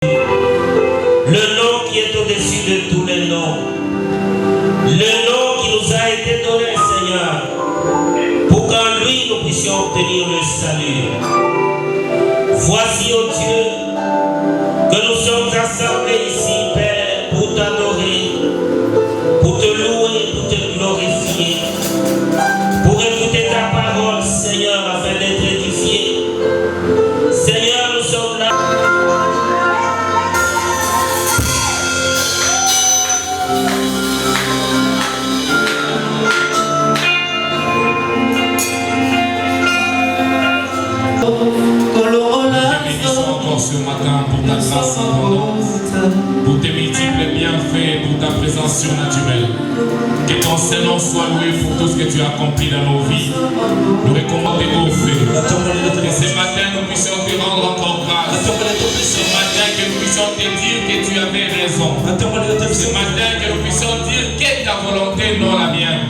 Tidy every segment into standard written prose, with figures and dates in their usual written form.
Le nom qui est au-dessus de tous les noms. Le nom qui nous a été donné, Seigneur, pour qu'en lui nous puissions obtenir le salut. Voici, ô Dieu, que nous sommes assemblés ici, Père, pour t'adorer, pour te louer, pour te glorifier, pour écouter ta parole, Seigneur, afin d'être édifiés. Seigneur, nous sommes là. Ce matin pour ta grâce abondante, pour tes multiples bienfaits, pour ta présence surnaturelle. Que ton Saint-Nom soit loué pour tout ce que tu as accompli dans nos vies. Nous recommandons au fait. Que ce matin nous puissions te rendre encore grâce. Ce matin que nous puissions te dire que tu avais raison. Ce matin que nous puissions dire que ta volonté, non la mienne.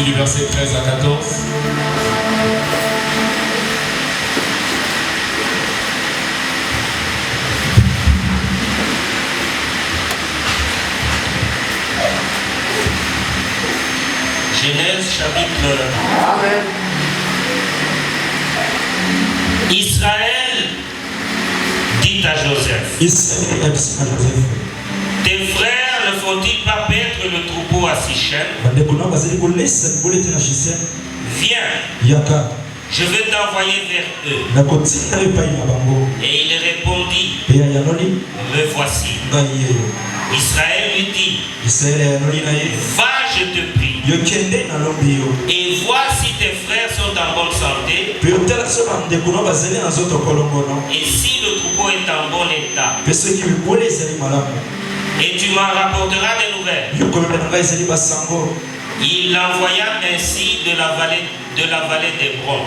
Du verset 13 à 14. Genèse chapitre 1. Amen. Israël dit à Joseph, tes frères ne font-ils pas paître le troupeau à Sichem? Viens, je vais t'envoyer vers eux. Et il répondit, me voici. Israël lui dit, va, je te prie, et vois si tes frères sont en bonne santé, et si le troupeau est en bon état, et tu m'en rapporteras des nouvelles. Il l'envoya ainsi de la vallée d'Hébron.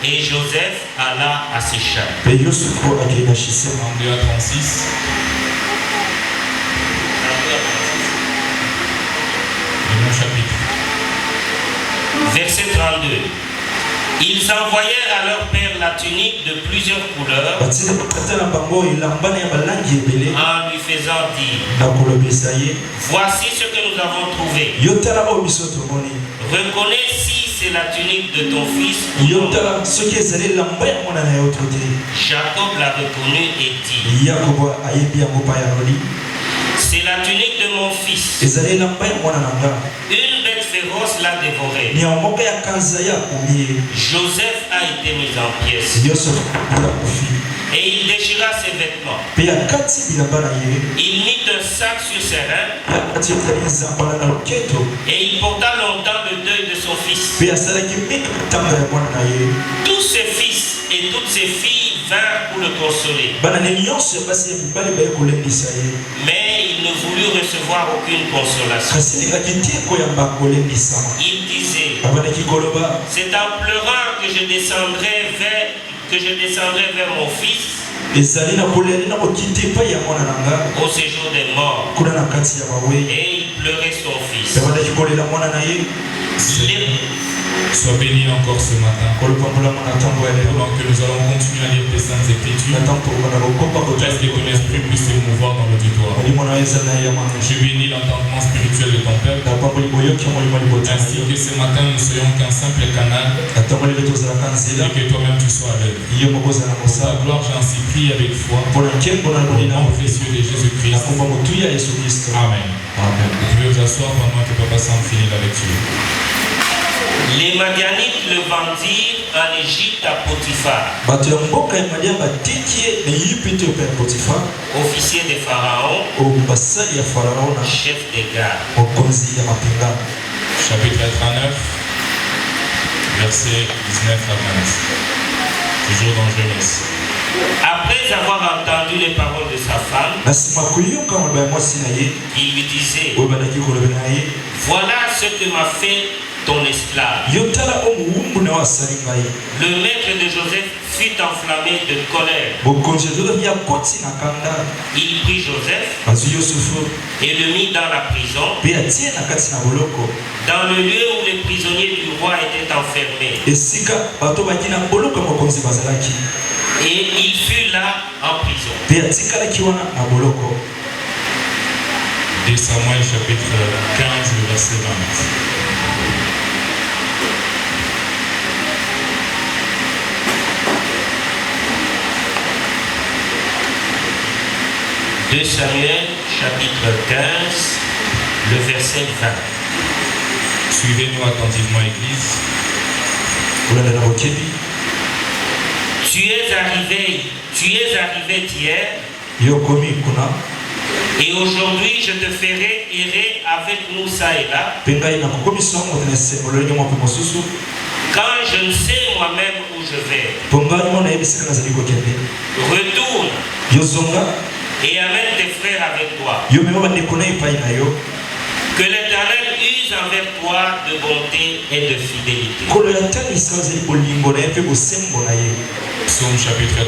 Et Joseph alla à Sichem. 32 à 36. Le même chapitre. Verset 32. Ils envoyèrent à leur père la tunique de plusieurs couleurs en lui faisant dire, voici ce que nous avons trouvé. Reconnais si c'est la tunique de ton fils ou non. Jacob l'a reconnu et dit, c'est la tunique de mon fils. Une bête féroce l'a dévoré. Joseph a été mis en pièces. Et il déchira ses vêtements. Il mit un sac sur ses reins. Et il porta longtemps le deuil de son fils. Tous ses fils et toutes ses filles vinrent pour le consoler. Mais il ne voulut recevoir aucune consolation. Il disait, c'est en pleurant que je descendrai vers mon fils au séjour des morts. Et il pleurait son fils. Sois béni encore ce matin. Pendant que nous allons continuer à lire tes saintes écritures, laisse que ton esprit puisse se mouvoir dans l'auditoire. Je bénis l'entendement spirituel de ton peuple, ainsi que ce matin nous soyons qu'un simple canal, et que toi-même tu sois à l'œuvre. Pour ta gloire, j'en supplie avec foi, au nom précieux de Jésus-Christ. Amen. Vous pouvez vous asseoir pendant que Papa Sam finit la lecture. Les Madianites le vendirent en Égypte à Potiphar, officier de Pharaon, chef des gardes. Chapitre 39, versets 19 à 20. Toujours dans Genèse. Après avoir entendu les paroles de sa femme, qui lui disait, voilà ce que m'a fait ton esclave. Le maître de Joseph fut enflammé de colère. Il prit Joseph et le mit dans la prison, dans le lieu où les prisonniers du roi étaient enfermés. Et il fut là en prison. 2 Samuel chapitre 15, le verset 20. De Samuel chapitre 15, le verset 20. Suivez-nous attentivement, Église. Tu es arrivé hier, et aujourd'hui je te ferai errer avec nous ça et là, quand je ne sais moi-même où je vais. Retourne et amène tes frères avec toi. Que l'Éternel use envers toi de bonté et de fidélité. Psaume chapitre 3,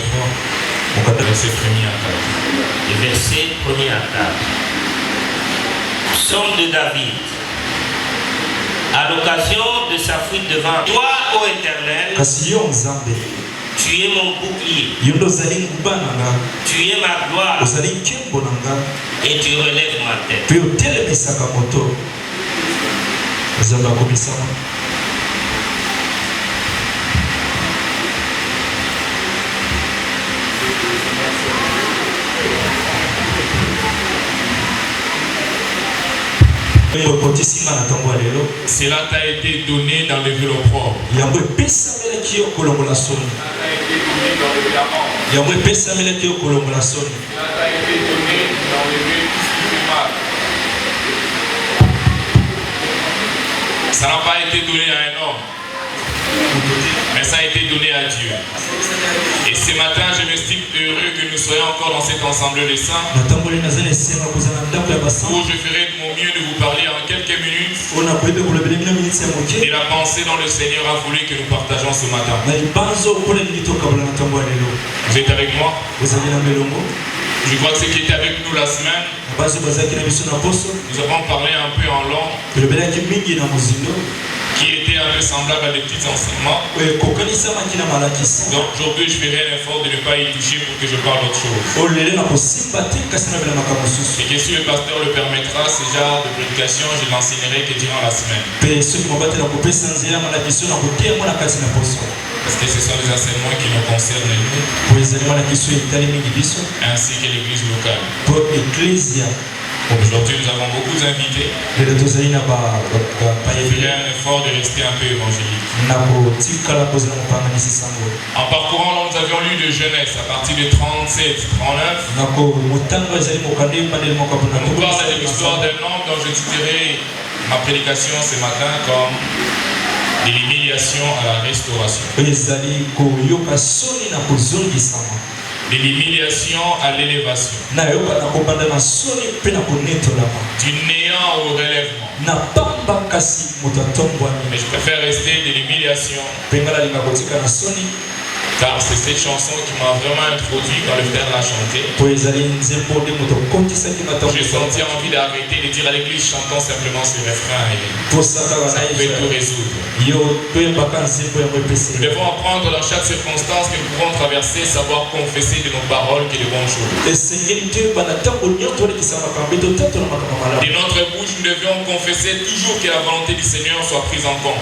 verset 1 à 4. Le verset 1 à 4. Psaume de David. À l'occasion de sa fuite devant toi, ô Éternel, tu es mon bouclier, tu es ma gloire, et tu relèves ma tête. Cela t'a été donné d'enlever l'opprobre. Cela t'a été donné d'enlever le mal. Ça n'a pas été donné à un homme, mais ça a été donné à Dieu. Et ce matin, je m'estime heureux que nous soyons encore dans cet ensemble des saints, où je ferai de mon mieux de vous parler en quelques minutes et la pensée dont le Seigneur a voulu que nous partageons ce matin. Vous êtes avec moi? Je crois que ceux qui étaient avec nous la semaine, nous avons parlé un peu en langue qui était un peu semblable à des petits enseignements. Donc aujourd'hui, je ferai un effort de ne pas y toucher pour que je parle d'autre chose. Et que si le pasteur le permettra, ce genre de prédication, je l'enseignerai que durant la semaine. Parce que ce sont les enseignements qui nous concernent nous, ainsi que l'église locale. Aujourd'hui, nous avons beaucoup d'invités. Je ferai un effort de rester un peu évangélique. En parcourant, nous avions lu de Genèse à partir de 37, 39. On nous parle de l'histoire d'un homme dont je titrerai ma prédication ce matin comme de l'humiliation à la restauration. De l'humiliation à l'élévation. Du néant au relèvement. Mais je préfère rester de l'humiliation, car c'est cette chanson qui m'a vraiment introduit quand le frère l'a chanté. J'ai senti envie d'arrêter, de dire à l'église, chantons simplement ce refrain et ça pouvait tout résoudre. Nous devons apprendre dans chaque circonstance que nous pouvons traverser, savoir confesser de nos paroles que de bonnes choses. De notre bouche, nous devions confesser toujours que la volonté du Seigneur soit prise en compte.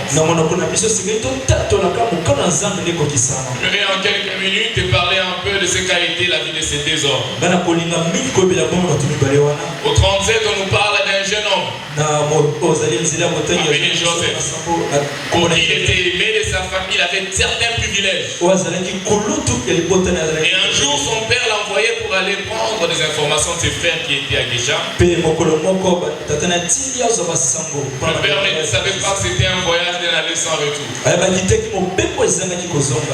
En quelques minutes et parler un peu de ce qu'a été la vie de ces deux hommes. Au 37, on nous parle d'un jeune homme appelé Joseph. Pour qui il était aimé de sa famille, il avait certains privilèges. Et un jour, son père l'a envoyé pour aller prendre des informations de ses frères qui étaient à Guéja. Le père ne savait pas que c'était un voyage d'un aller sans retour.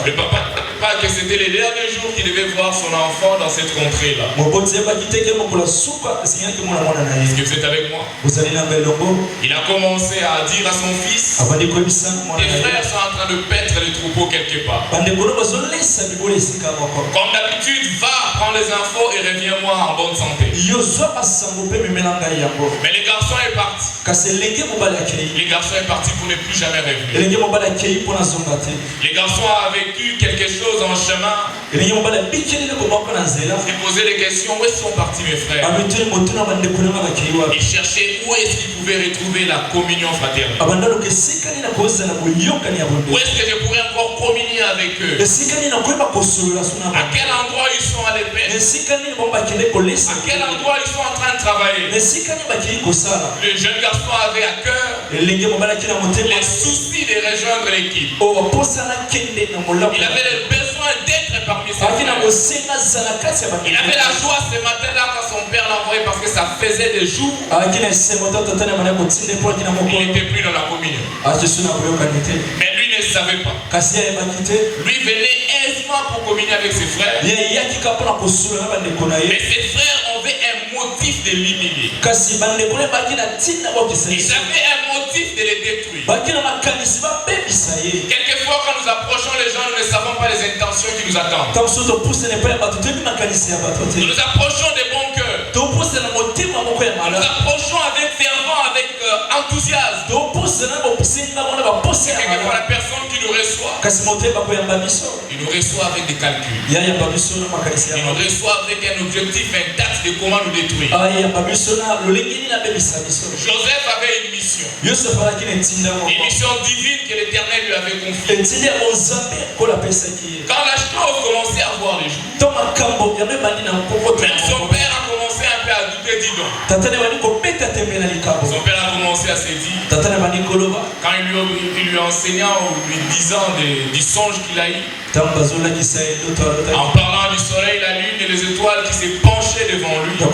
Le papa pas que c'était les derniers jours qu'il devait voir son enfant dans cette contrée-là. Est-ce que vous êtes avec moi? Il a commencé à dire à son fils, tes frères sont en train de paître les troupeaux quelque part. Comme d'habitude, va prendre les infos et reviens-moi en bonne santé. Mais le garçon est parti. Le garçon est parti pour ne plus jamais revenir. Le garçon a vécu quelque chose en chemin. Il posait des questions, où est-ce qu'ils sont partis mes frères? Il cherchait où est-ce qu'il pouvait retrouver la communion fraternelle. Où est-ce que je pourrais encore communier avec eux? À quel endroit ils sont allés perdre? À quel endroit ils sont en train de travailler? Le jeune garçon avait à cœur les soucis de rejoindre l'équipe. Il avait le besoin d'être parmi ses frères. Il avait la joie ce matin-là quand son père l'a envoyé parce que ça faisait des jours. Il n'était plus dans la communion. Mais lui ne savait pas. Lui venait aisément pour communier avec ses frères. Mais ses frères avaient un motif de l'humilier. Ils avaient un motif de les détruire. Quelquefois quand nous approchons les gens, nous ne savons pas les intentions qui nous attendent. Nous nous approchons de bon cœur. Nous nous approchons avec fervent, avec enthousiasme. Quelquefois la personne qui nous reçoit, il nous reçoit avec des calculs. Il nous reçoit avec un objectif intact de comment nous détruire. Joseph avait une mission. Une mission divine que l'Éternel lui avait confiée. Quand la chose commençait à voir les jours, même son père a commencé un peu à douter, dis donc. Son père a commencé à se dire, quand il lui enseignant ou lui disant du songe qu'il a eu, en parlant du soleil, la lune et les étoiles qui s'est penchées devant lui, son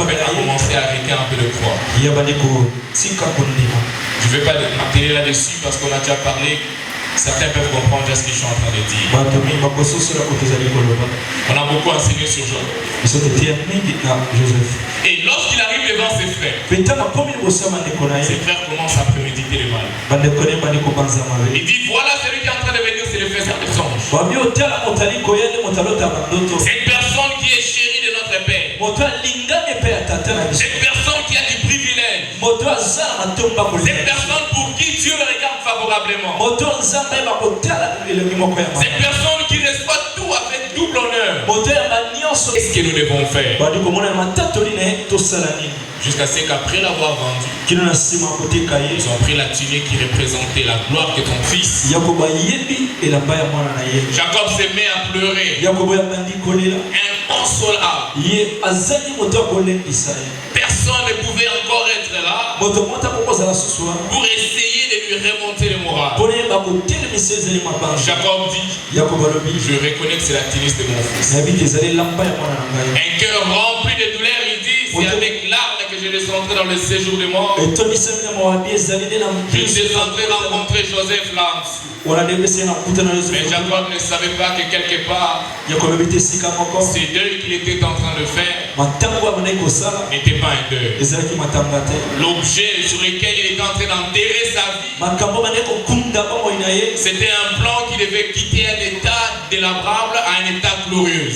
père a commencé à arrêter un peu de croire. Je ne vais pas m'atteler là-dessus parce qu'on a déjà parlé. Certains peuvent comprendre ce que je suis en train de dire. On a beaucoup enseigné sur Joseph. Et lorsqu'il arrive devant ses frères, ses frères commencent à préméditer le mal. Il dit, voilà celui qui est en train de venir, c'est le faiseur de songes. C'est une personne qui est chérie de notre Père. C'est une personne qui a du privilège. C'est une personne pour qui Dieu le regarde favorablement. C'est une personne qui reçoit tout avec double honneur. Qu'est-ce que nous devons faire? Jusqu'à ce qu'après l'avoir vendu, ils ont pris la tunique qui représentait la gloire de ton fils. Jacob se met à pleurer. Inconsolable. Personne ne pouvait encore être là pour essayer de lui remonter le moral. Jacob dit, je reconnais que c'est la tunique de mon fils. Un cœur rempli de douleur, il dit, c'est avec larmes que je descendrai dans le séjour de mort. Je descendrai rencontrer Joseph là. Mais Jacob ne savait pas que quelque part, ce deuil qu'il était en train de faire n'était pas un deuil. L'objet sur lequel il était en train d'enterrer sa vie, c'était un plan qui devait quitter un état délabrable à un état glorieux.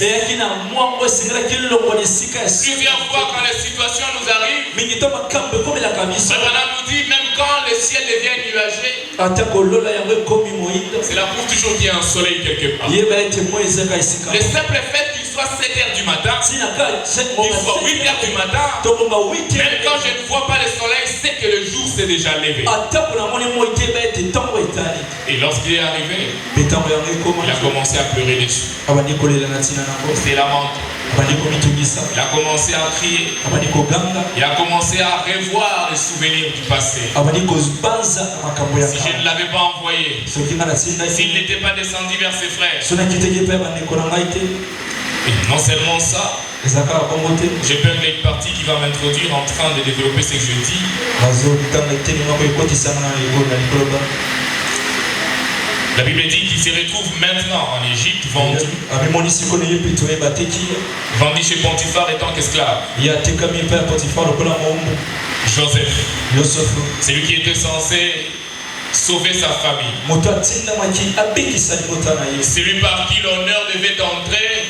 Plusieurs fois quand les situations nous arrivent, nous dit même quand le ciel devient nuagé, c'est là pour toujours qu'il y ait un soleil quelque part. Le simple fait qu'il soit 7h du matin, qu'il soit 8h du matin, même quand je ne vois pas le soleil, c'est que le jour s'est déjà levé. Et lorsqu'il est arrivé, il a commencé à pleurer dessus. C'est lamenté. Il a commencé à crier. Il a commencé à revoir les souvenirs du passé. Si je ne l'avais pas envoyé, s'il n'était pas descendu vers ses frères. Et non seulement ça, j'ai peur d'une partie qui va m'introduire en train de développer ce que je dis. La Bible dit qu'il se retrouve maintenant en Égypte, vendu chez Potiphar étant qu'esclave. Joseph, c'est lui qui était censé sauver sa famille. C'est lui par qui l'honneur devait entrer.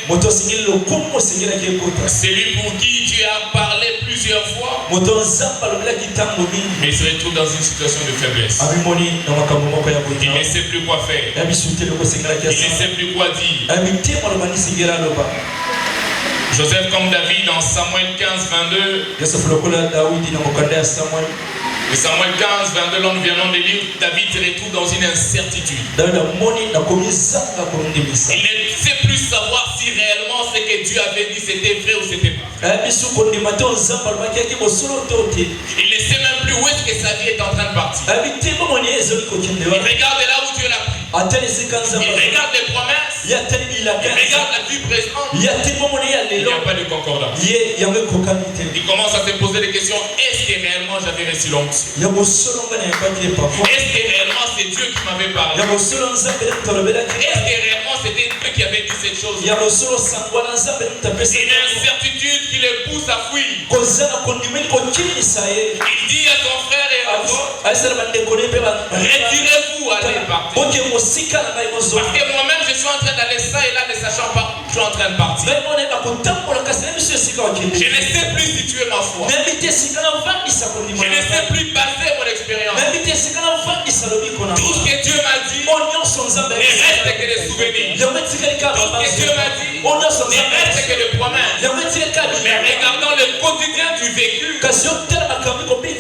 C'est lui pour qui tu as parlé plusieurs fois. Mais il se retrouve dans une situation de faiblesse. Il ne sait plus quoi faire. Il ne sait plus quoi dire. Joseph comme David dans Samuel 15, 22. Et Samuel 15, 22, là nous venons de lire, David se retrouve dans une incertitude. Il ne sait plus savoir si réellement ce que Dieu avait dit c'était vrai ou c'était pas vrai. Il ne sait même plus où est-ce que sa vie est en train de partir. Il regarde là où Dieu l'a pris. Il regarde les promesses. Il regarde la vie présente. Il n'y a pas de concordance. Il commence à se poser des questions. Est-ce que réellement j'avais reçu l'onction? Est-ce que réellement c'est Dieu qui m'avait parlé? Est-ce que réellement c'était Dieu qui avait dit cette chose? Une incertitude qui le pousse à fuir. Il dit à son frère et à l'autre, retirez-vous, allez partir. Parce que moi-même je suis en train d'aller ça et là ne sachant pas où je suis en train de partir. Je ne sais plus situer ma foi. Je ne sais plus baser mon expérience. Tout ce que Dieu m'a dit ne reste que des souvenirs. Tout ce que Dieu m'a dit ne reste que des promesses. Mais regardant le quotidien du vécu,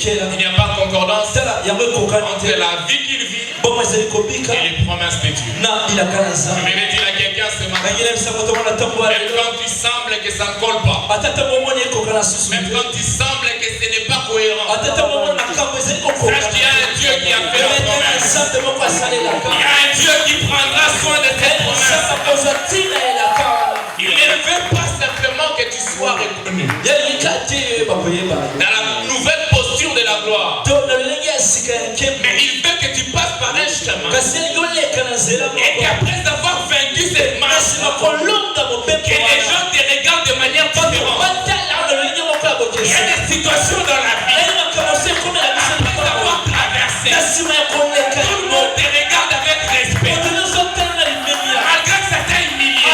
il n'y a pas de concordance entre la vie qu'il vit et les promesses de Dieu. Je vais dire à quelqu'un ce matin, même quand il semble que ça ne colle pas, même quand il semble que ce n'est pas cohérent, sache qu'il y a un Dieu qui a fait la promesse. Il y a un Dieu qui prendra soin de cette promesse. Il ne veut pas simplement que tu sois reconnu dans la nouvelle posture de la gloire, mais il veut que tu passes par un chemin et qu'après avoir vaincu cette marche, que les gens te regardent de manière différente. Il y a des situations dans la vie, après avoir traversé, tout le monde te regarde avec respect, malgré que ça t'a humilié,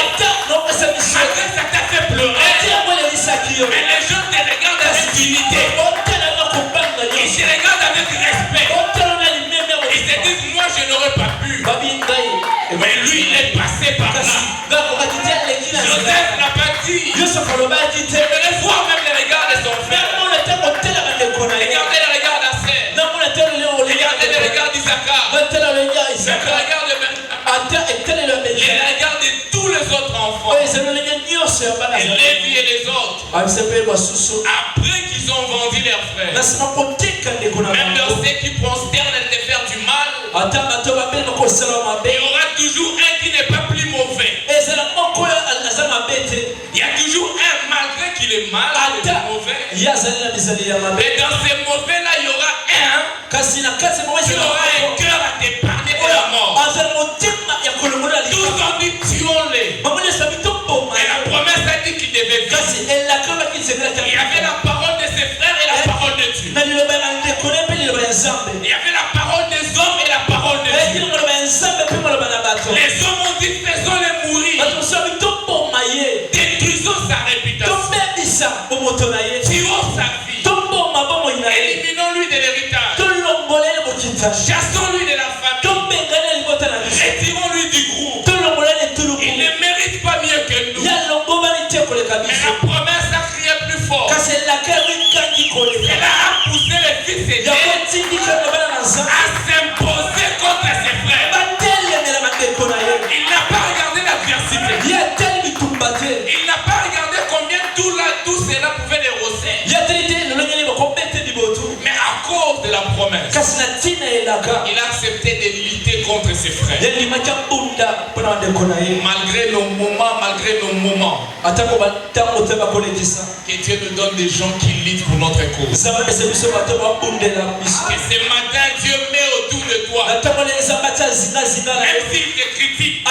malgré que ça t'a fait pleurer, mais les gens te regardent avec dignité, ils te regardent avec respect, ils te disent moi je n'aurais pas pu, mais lui il est passé par là. Joseph n'a pas dit, je voulais voir même les regards de son frère. Regardez les regards d'Aser, regardez les regards d'Isaac, les regards de tous les autres enfants, et Lévi et les autres, après qu'ils ont vendu leurs frères, même dans ceux qui prosternent de faire du mal, il y aura toujours un qui n'est pas plus mauvais. Il y a toujours un, malgré qu'il est mal, il est mauvais. Et dans ces mauvais-là, il y aura un qui aura un cœur à t'épargner de la mort. Tous ont dit tuons-les. Et la promesse a dit qu'il devait vivre. Il y avait la parole de ses frères et la parole de Dieu. Il y avait la parole des hommes et la parole de Dieu. Les hommes ont dit faisons-les mourir. Détruisons sa réputation. Tuons sa vie. Éliminons-lui de l'héritage. Chassons-lui de la famille. Retirons-lui du groupe. Il ne mérite pas mieux que nous. Mais la promesse a crié plus fort. Cela a poussé les fils et à s'imposer contre ses frères. Il n'a pas regardé l'adversité. Il n'a pas regardé combien tout cela pouvait les rosser. Mais à cause de la promesse, il a accepté de lutter contre ses frères. Malgré nos moments, que Dieu nous donne des gens qui luttent pour notre cause. Que ce matin, Dieu met autour de toi toi, même s'il te critique,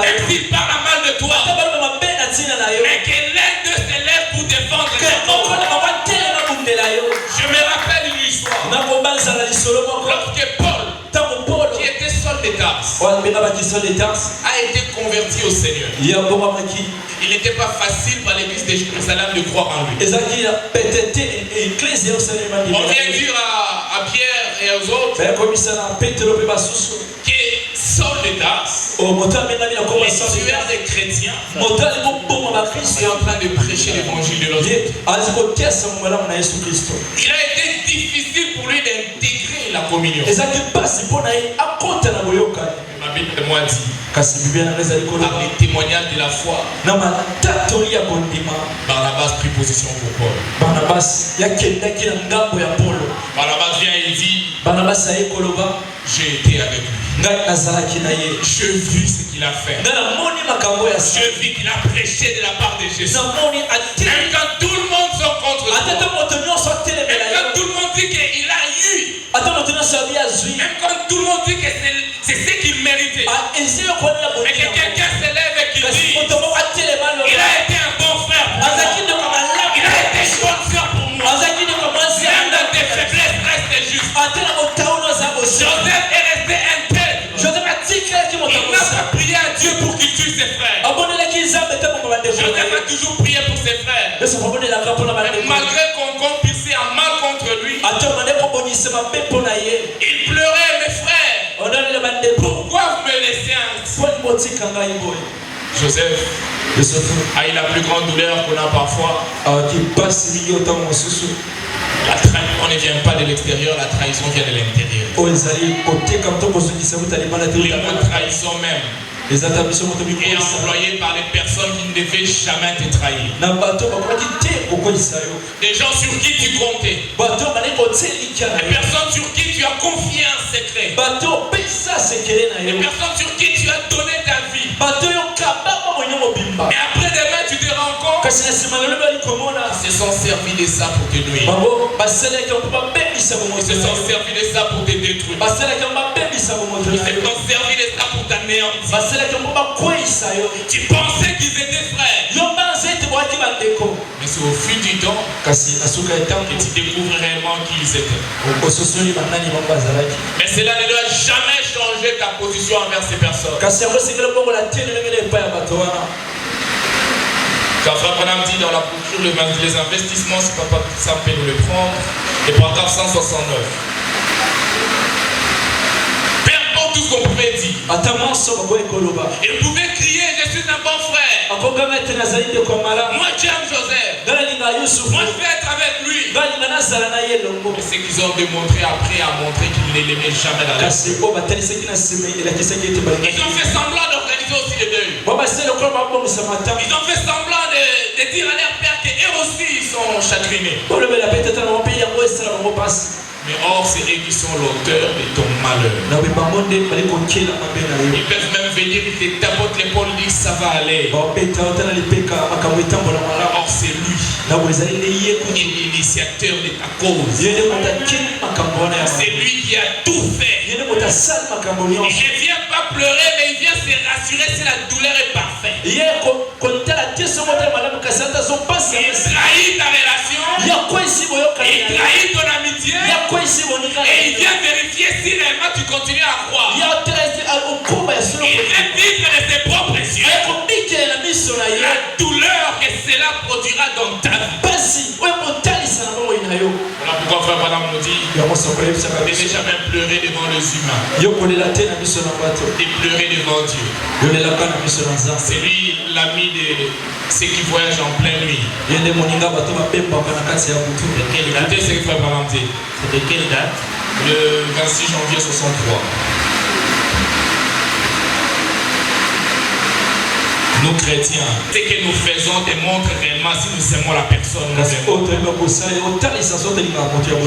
même s'il parle mal de toi, mais que l'un d'eux se lève pour défendre ta cause. Je me rappelle une histoire. Lorsque Paul, qui était Saul de Tarse, a été converti au Seigneur, il n'était pas facile pour l'église de Jérusalem de croire en lui. On vient dire à Pierre et aux autres que Saul de Tarse, les tueurs des chrétiens, est en train de prêcher l'évangile de l'autre. Il a été difficile pour lui d'intégrer la communion. Ma Bible de moi dit, par les témoignages de la foi, Barnabas prit position pour Paul. Barnabas vient et dit, j'ai été avec lui. Je vis ce qu'il a fait. Je vis qu'il a prêché de la part de Jésus. Même quand tout le monde sont contre lui. Même quand tout le monde dit qu'il a eu. Même quand tout le monde dit que c'est ce qu'il méritait. Et que quelqu'un se lève et qu'il dit, il a été un bon frère pour moi. Il a été une bonne soeur pour moi. Même dans tes faiblesses, reste juste. Joseph est resté intègre. Il n'a pas prié à Dieu pour qu'il tue ses frères. Joseph a toujours prié pour ses frères. Mais malgré qu'on comptissait en mal contre lui, il pleurait, mes frères. Pourquoi vous me laissez ainsi? Joseph a eu la plus grande douleur qu'on a parfois. On ne vient pas de l'extérieur, la trahison vient de l'intérieur. Les mots trahison même est employé par des personnes qui ne devaient jamais te trahir. Des gens sur qui tu comptais. Des personnes sur qui tu as confié un secret. Des personnes sur qui tu as donné ta vie. Et après demain tu te rends compte qu'ils se sont servis de ça pour te nuire. Ils se sont servis de ça pour te détruire. Ils se sont servis de ça pour t'anéantir. Tu pensais qu'ils étaient frères. Mais c'est au fil du temps que tu découvres réellement qui ils étaient. Mais cela ne doit jamais changer ta position envers ces personnes. Car Frère Branham dit dans la culture, les investissements, c'est pas ça peut nous le prendre. Et paragraphe 169. Tout ce qu'on pouvait dire. Il pouvait crier, je suis un bon frère. Moi j'aime Joseph. Moi je vais être avec lui. Mais ce qu'ils ont démontré après a montré qu'ils ne l'aimaient jamais dans la vie. Ils ont fait semblant d'organiser aussi le deuil. Ils ont fait semblant de dire à leur père qu'eux aussi ils sont chagrinés. Mais or, c'est eux qui sont l'auteur de ton malheur. Ils peuvent même venir, ils te tapotent l'épaule, ils disent ça va aller. Or, c'est lui, l'initiateur de ta cause. C'est lui qui a tout fait. Il ne vient pas pleurer, mais il vient se rassurer si la douleur est parfaite. Il trahit ta relation. Il trahit ton amitié. Et il vient vérifier si réellement tu continues à croire. Il vient vivre de ses propres yeux la douleur que cela produira dans ta vie. Voilà pourquoi Frère Branham nous dit ne jamais pleurer devant les humains. De pleurer devant Dieu. C'est lui l'ami de ceux qui voyagent en pleine nuit. C'était ce que Frère Branham dit. C'était quelle date? Le 26 janvier 63. Nous chrétiens, ce que nous faisons démontre réellement si nous aimons la personne. Je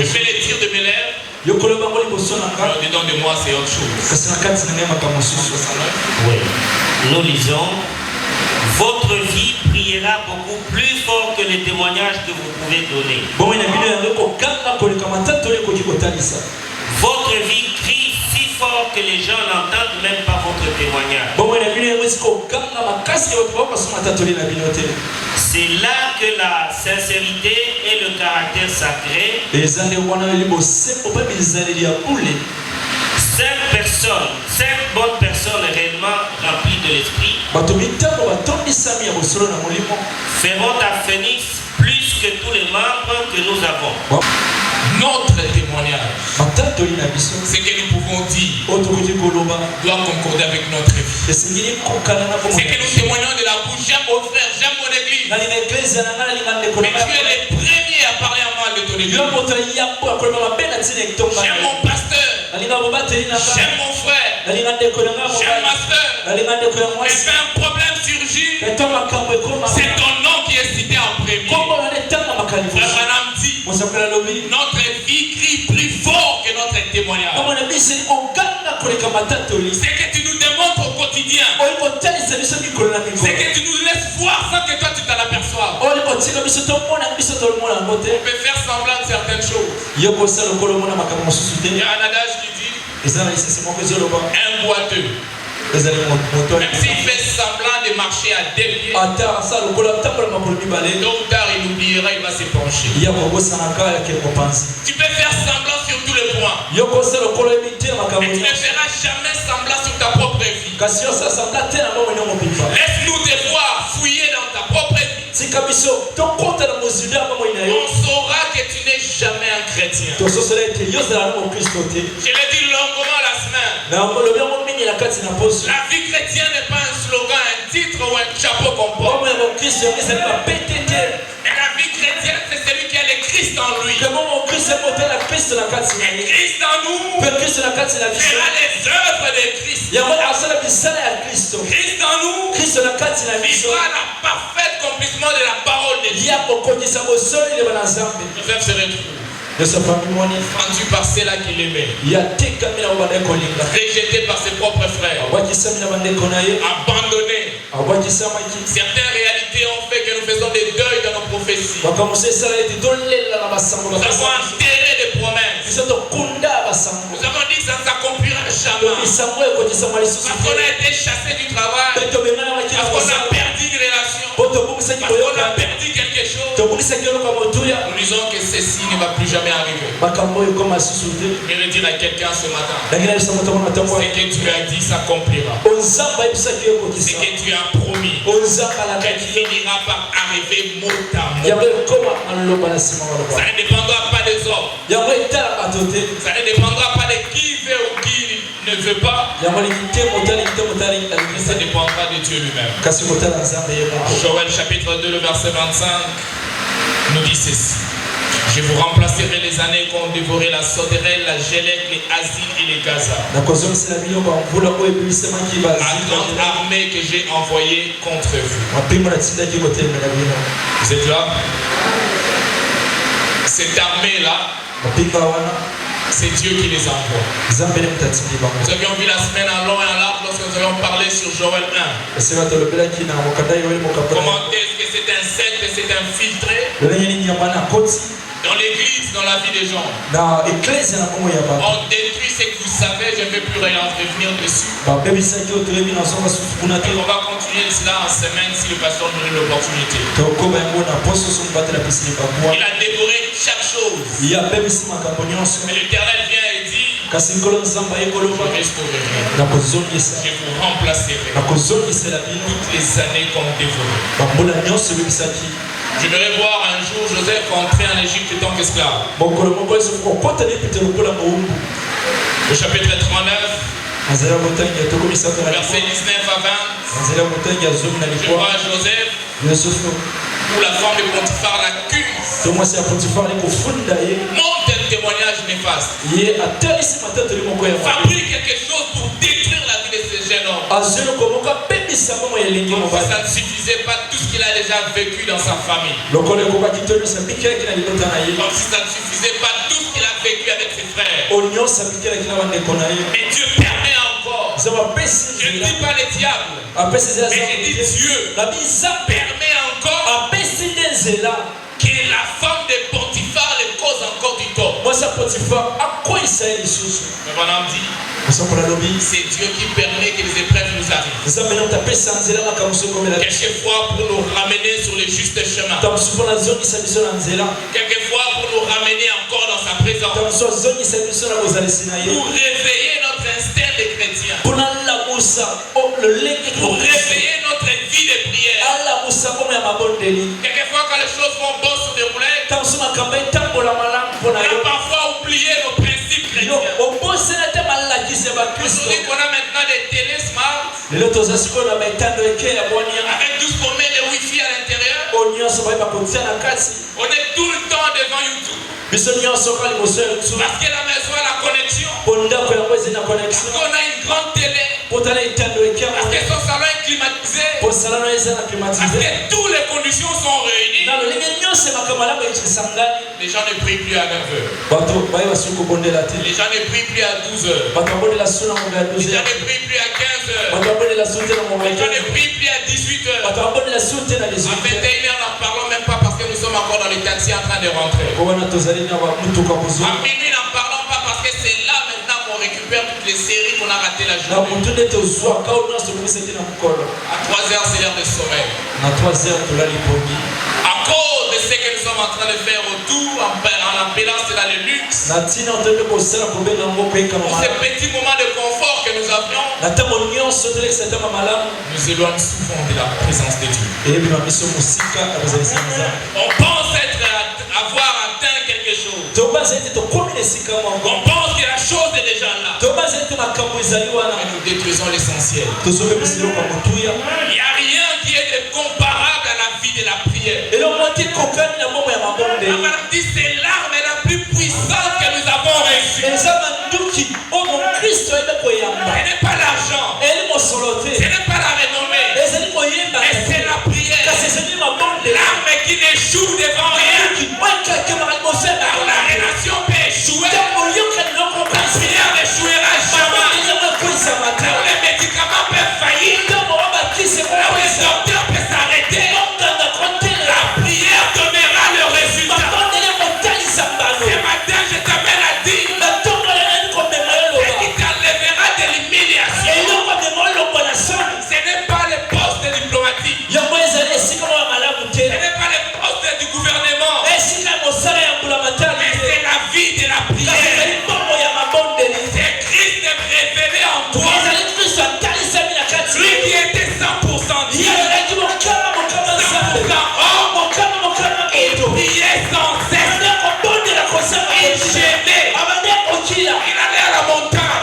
fais les tirs de mes lèvres. Dedans de moi, c'est autre chose. Oui. Nous lisons: votre vie priera beaucoup plus fort que les témoignages que vous pouvez donner. Votre vie crie si fort que les gens n'entendent même pas votre témoignage. C'est là que la sincérité et le caractère sacré, 5 bonnes personnes réellement remplies de l'esprit, feront à Phoenix plus que tous les membres que nous avons. Notre témoignage, ce que nous pouvons dire, doit concorder avec notre vie. C'est que nous témoignons de la bouche. J'aime mon frère, j'aime mon église. Mais tu es le premier à parler en mal de ton église. J'aime mon pasteur. J'aime mon frère. J'aime ma soeur. Et quand un problème surgit, c'est ton nom qui est cité en premier. Frère Branham dit, notre vie crie plus fort que notre témoignage. C'est que tu nous démontres au quotidien. C'est que tu nous laisses voir sans que toi tu t'en aperçoives. On peut faire semblant de certaines choses. Il y a un adage qui dit, un boiteux, même s'il fait semblant de marcher à deux pieds, tôt ou tard il oubliera, il va se pencher. Tu peux faire semblant sur tous les points, mais tu ne feras jamais semblant sur ta propre vie. Laisse-nous te voir fouiller dans ta propre vie. On saura que tu n'es jamais un chrétien. Je l'ai dit longuement la semaine. La vie chrétienne n'est pas un slogan, un titre ou un chapeau qu'on porte. Et la vie chrétienne, c'est celui qui a le Christ en lui. Et Christ en nous fera les œuvres de Christ. Christ en nous vivra la parfaite accomplissement de la parole de Dieu. Joseph se retrouve rendu par ceux-là qui l'aimaient, rejeté par ses propres frères, abandonné. Certaines réalités ont fait que nous faisons des deuils dans nos prophéties. Nous avons enterré des promesses. Nous avons dit que ça ne s'accomplira jamais. Parce qu'on a été chassé du travail, parce qu'on a perdu une relation, parce qu'on a perdu quelque chose. Nous disons que ceci ne va plus jamais arriver. Mais je dire à quelqu'un ce matin, ce que tu as dit s'accomplira. Ce que tu as promis, elle finira par arriver mot à mot. Ça ne dépendra pas des hommes. Ça ne dépendra pas de qui veut ou qui ne veut pas. Ça dépendra de Dieu lui-même. Joël chapitre 2, le verset 25 nous dit ceci. Je vous remplacerai les années qu'ont dévoré la sauterelle, la gélèque, les asiles et les gazas. La grande armée que j'ai envoyée contre vous. Vous êtes là? Cette armée-là, c'est Dieu qui les envoie. Nous avions vu la semaine en long et en large lorsque nous avions parlé sur Joël 1. Comment est-ce que c'est un secte, c'est infiltré dans l'église, dans la vie des gens. On détruit ce que vous savez, je ne vais plus rien revenir dessus. Et on va continuer cela en semaine si le pasteur nous donne l'opportunité. Il a dévoré chaque chose. Mais l'Éternel vient et dit, je restaurerai, je vous remplacerai toutes les années qu'on dévoré. J'aimerais voir un jour Joseph entrer en Égypte en tant qu'esclave. Le chapitre 39, verset 19 à 20. Je vois Joseph où la femme de Potiphar l'accuse. Monte un témoignage néfaste. Fabrique quelque chose pour détruire la vie de ce jeune homme. Ça ne suffisait pas tout ce qu'il a déjà vécu dans sa famille. Comme si ça ne suffisait pas tout ce qu'il a vécu avec ses frères. Mais Dieu permet encore. Je ne dis pas le diable, mais je dis Dieu permet encore que la femme de Potiphar les cause encore du tort. Potiphar. Moi, ça Potiphar, à quoi il s'agit sous? Mais Branham dit, c'est Dieu qui permet que les épreuves nous arrivent. Quelquefois pour nous ramener sur le juste chemin. Quelquefois pour nous ramener encore dans sa présence. Pour réveiller notre instinct de chrétien. Pour réveiller notre vie de prière. Quelquefois quand les choses vont bien se dérouler, on a parfois oublié nos principes chrétiens. Aujourd'hui qu'on a maintenant des télé smart avec 12 promets de wifi à l'intérieur, on est tout le temps devant YouTube. Parce que la maison a la connexion. Parce qu'on a une grande télé. Parce que son salon est climatisé. Parce que toutes les conditions sont réunies. Les gens ne prient plus à 9h. Les gens ne prient plus à 12h. Les gens ne prient plus à 15h. Les gens ne prient plus à 18h. À 21h, n'en parlons même pas parce que nous sommes encore dans les taxis en train de rentrer. À minuit, n'en parlons pas parce que c'est là maintenant qu'on récupère toutes les séries qu'on a ratées la journée. À 3h, c'est l'heure de sommeil. À cause de ce que nous sommes en train de faire autour, en appelant cela le luxe, pour ces petits moments de confort que nous avions, nous éloignons souvent de la présence de Dieu. On pense avoir atteint quelque chose. On pense que la chose est déjà là. Mais nous détruisons l'essentiel. Il n'y a rien qui est comparable à la vie de la prière. La Bible dit c'est l'arme la plus puissante que nous avons reçue. Ce n'est pas l'argent. Ce n'est pas la renommée. Mais c'est la prière. L'arme qui n'échoue devant rien. Alors la relation peut échouer. La prière n'échouera jamais. Alors les médicaments peuvent faillir. Alors les docteurs peuvent s'arrêter. La prière donnera le résultat. Ce matin, je t'appelle à dire ce qui t'enlèvera de l'humiliation. Ce n'est pas le poste diplomatique. Ce n'est pas le poste du gouvernement. Mais c'est la vie de la prière. C'est Christ révélé en toi. Lui qui était 100% Dieu, 100% homme, il priait sans cesse. Il gênait. Il allait à la montagne.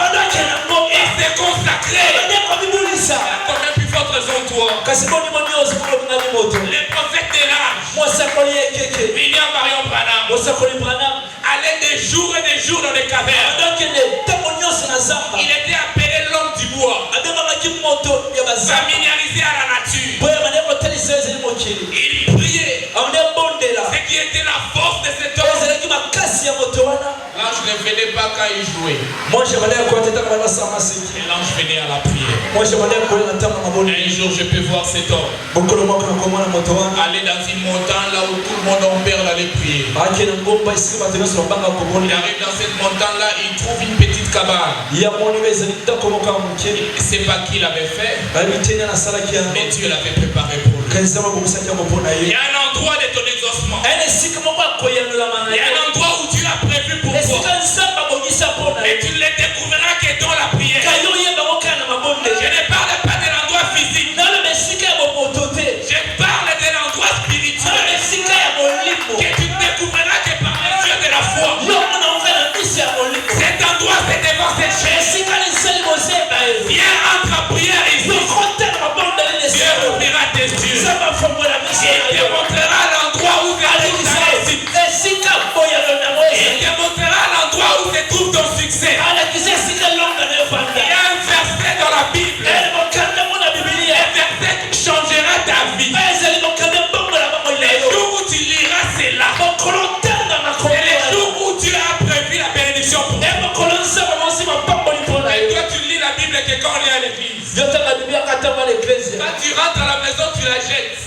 Il s'est consacré. Combien plus forte raison toi? Les prophètes de l'âge, William Marion Branham, allaient des jours et des jours dans les cavernes. Il était appelé l'homme du bois, familiarisé à la nature. Il priait. Ce qui était la force de cet homme. L'ange ne venait pas quand il jouait. L'ange venait à la prière. Un jour, je peux voir cet homme aller dans une montagne là où tout le monde en perd d'aller prier. Il arrive dans cette montagne là, il trouve une petite cabane. Il ne sait pas qui l'avait fait, mais Dieu l'avait préparé pour lui. Il y a un endroit de ton exaucement. Il y a un endroit où Dieu a prévu pour toi. Et tu ne le découvriras que dans la prière. Je ne parle pas de l'endroit physique. Je parle de l'endroit spirituel. Que tu ne découvriras que par les yeux de la foi. Cet endroit, c'est devant cette chaise. Viens, entre en prière ici. Dieu ouvrira tes yeux. Il te montrera l'endroit où tu as réussi. Il te montrera l'endroit où se trouve ton succès. Il y a un verset dans la Bible. Un verset qui changera ta vie. Les jours où tu liras cela. C'est les jours où Dieu a prévu la bénédiction pour toi. Et toi tu lis la Bible que quand on est à l'église. Quand tu rentres à la maison, tu la jettes.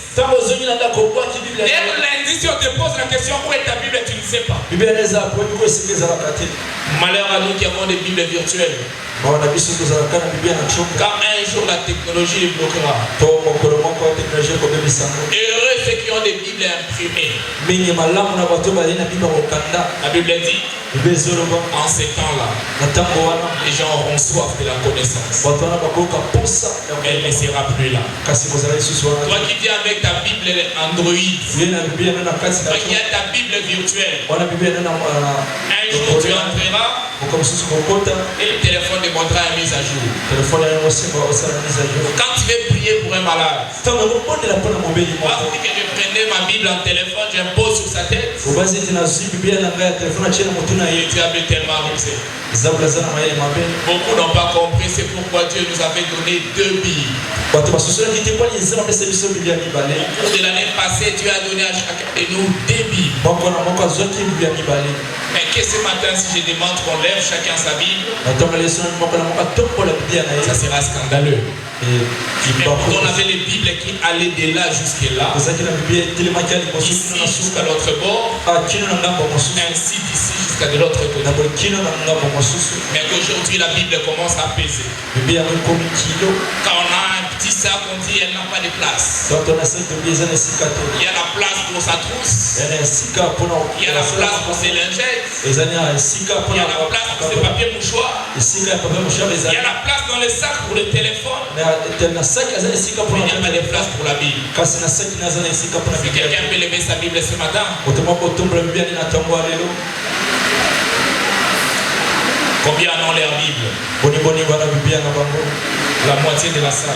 Et lundi, si on te pose la question où est ta Bible, tu ne sais pas. Malheur à nous qui avons des Bibles virtuelles. Car un jour la technologie les bloquera. Et heureux ceux qui ont des Bibles imprimées. La Bible dit, en ces temps-là, les gens auront soif de la connaissance. Elle ne sera plus là. Toi qui viens avec ta Bible Android, toi qui as ta Bible virtuelle, un jour tu entreras et le téléphone demandera une mise à jour. Quand tu veux prier pour un malade, que je prenais ma Bible en téléphone, j'impose sur sa tête. Et tu as tellement rusé. Beaucoup n'ont pas compris, c'est pourquoi Dieu nous avait donné 2 Bibles. Au cours de l'année passée, Dieu a donné à chacun de nous 2 Bibles. Mais que ce matin, si je demande qu'on lève chacun sa Bible, ça sera scandaleux. Mais on avait les Bibles qui allaient de là jusque là, ici jusqu'à l'autre bord, ainsi d'ici jusqu'à de l'autre côté. Mais qu'aujourd'hui la Bible commence à peser. Quand on a un petit sac, on dit elle n'a pas de place. Il y a la place pour sa trousse, il y a la place pour ses lingettes, il y a la place pour ses papiers mouchoirs, il y a la place dans les sacs pour le téléphone. Il n'y a pas de place pour la Bible. Si quelqu'un peut lever sa Bible ce matin, combien ont leur Bible? La moitié de la salle.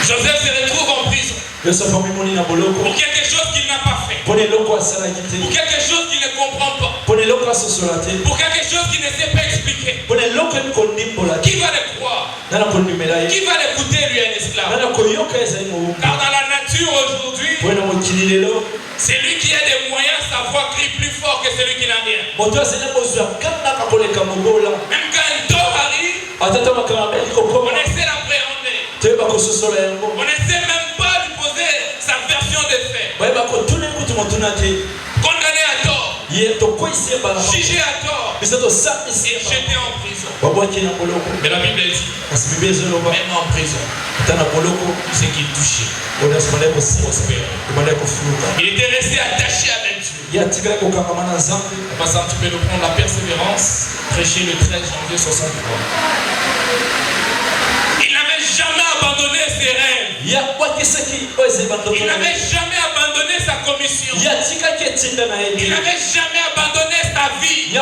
Joseph se retrouve en prison pour quelque chose qu'il n'a pas fait, pour quelque chose qu'il ne comprend pas, pour quelque chose qu'il ne sait pas expliquer. Qui va le croire? Qui va l'écouter, lui, un esclave? Car dans la nature aujourd'hui, celui qui a des moyens, sa voix crie plus fort que celui qui n'a rien. Même quand un tort arrive, on essaie l'appréhender. On essaie même pas de lui poser sa version des faits. Condamné à tort, jugé à tort, et jeté en prison. Mais la Bible dit, même en prison, ce qui touchait prospère. Il était resté attaché avec Dieu. Passant, tu peux nous prendre la persévérance, prêcher le 13 janvier 63. Il n'avait jamais abandonné ses rêves. Il n'avait jamais abandonné sa commission. Il n'avait jamais abandonné sa vie. Il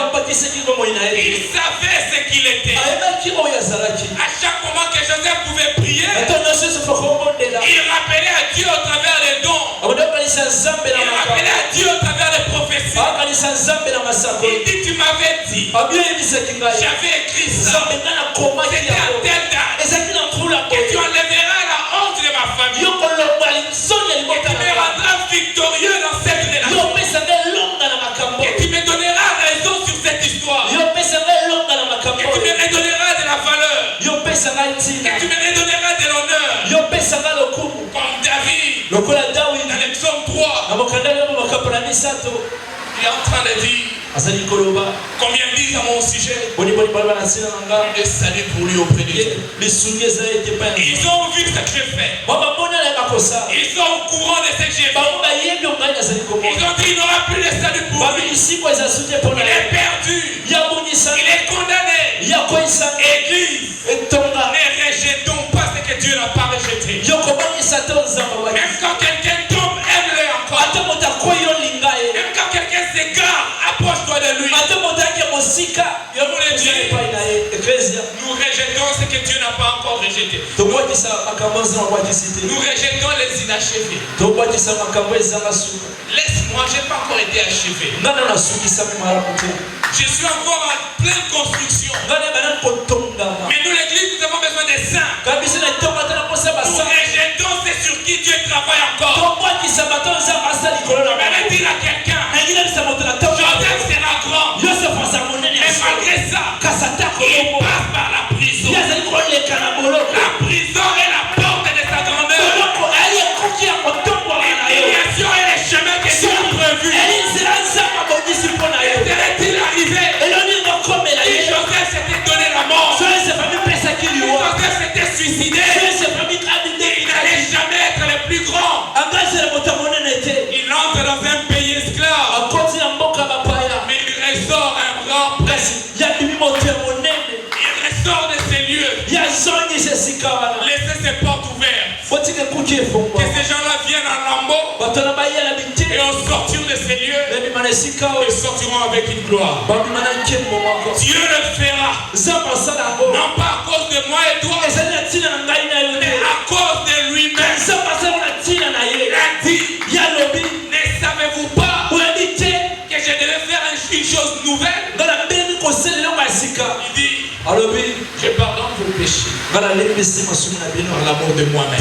savait ce qu'il était. À chaque moment que Joseph pouvait prier, il rappelait à Dieu au travers des dons. Il rappelait à Dieu au travers des prophéties. Il dit, tu m'avais dit, j'avais écrit ça, c'était à telle date, que tu enlèveras la honte de ma famille, et tu me rendras victorieux dans cette relation, et tu me donneras raison sur cette histoire, et tu me redonneras de la valeur, et tu me redonneras de l'honneur, comme David dans le psaume 3. Il est en train de dire, combien disent à mon sujet, le salut pour lui auprès de Dieu. Ils ont vu ce que j'ai fait. Ils sont au courant de ce que j'ai fait. Ils ont dit il n'aura plus de salut pour lui. Il est perdu. Il est condamné. Église, ne rejetons pas ce que Dieu n'a pas rejeté. Même quand quelqu'un tombe, aime-le encore. Même quand quelqu'un s'égare, approche-toi de lui. Nous rejetons ce que Dieu n'a pas encore rejeté. Nous rejetons les inachevés. Laisse-moi, je n'ai pas encore été achevé. Je suis encore en pleine construction. Mais nous, l'église, nous avons besoin des saints. Nous rejetons ce sur qui Dieu travaille encore. Mais dire à quelqu'un, Joseph sera grand. Mais malgré ça, il passe par la prison. La un pays esclave, mais il restaure un grand prince. Il restaure de ces lieux. Laissez ses portes ouvertes. Que ces gens-là viennent en lambeaux et au sortir de ces lieux, ils sortiront avec une gloire. Dieu le fera. Non pas à cause de moi et toi, mais à cause de lui-même. Il a dit, ne savez-vous pas que je devais faire une chose nouvelle? Il dit, je pardonne vos péchés par l'amour de moi-même.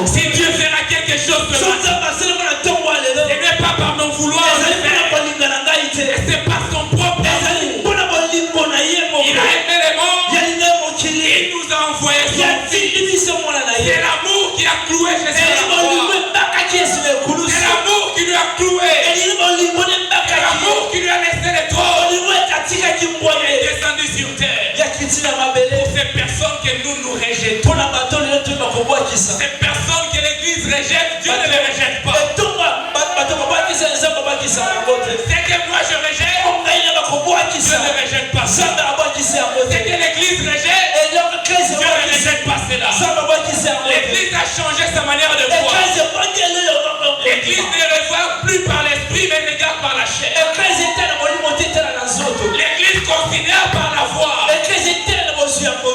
Si Dieu fera quelque chose de moi, ce n'est pas par mon vouloir, c'est par son propre amour. Il a aimé les morts, il nous a envoyé son fils. C'est l'amour qui a cloué Jésus à la croix. C'est l'amour qui lui a cloué. C'est l'amour qui lui a laissé les trônes. Il est descendu sur terre. Pour ces personnes que nous rejetons, ces personnes que l'Église rejette, Dieu ne les rejette pas. C'est que moi je rejette, Dieu ne rejette pas ça. C'est que l'Église rejette, Dieu ne rejette pas cela. L'Église a changé sa manière de voir. L'Église ne revoit plus par l'esprit, mais regarde par la chair. L'Église considère par la voix.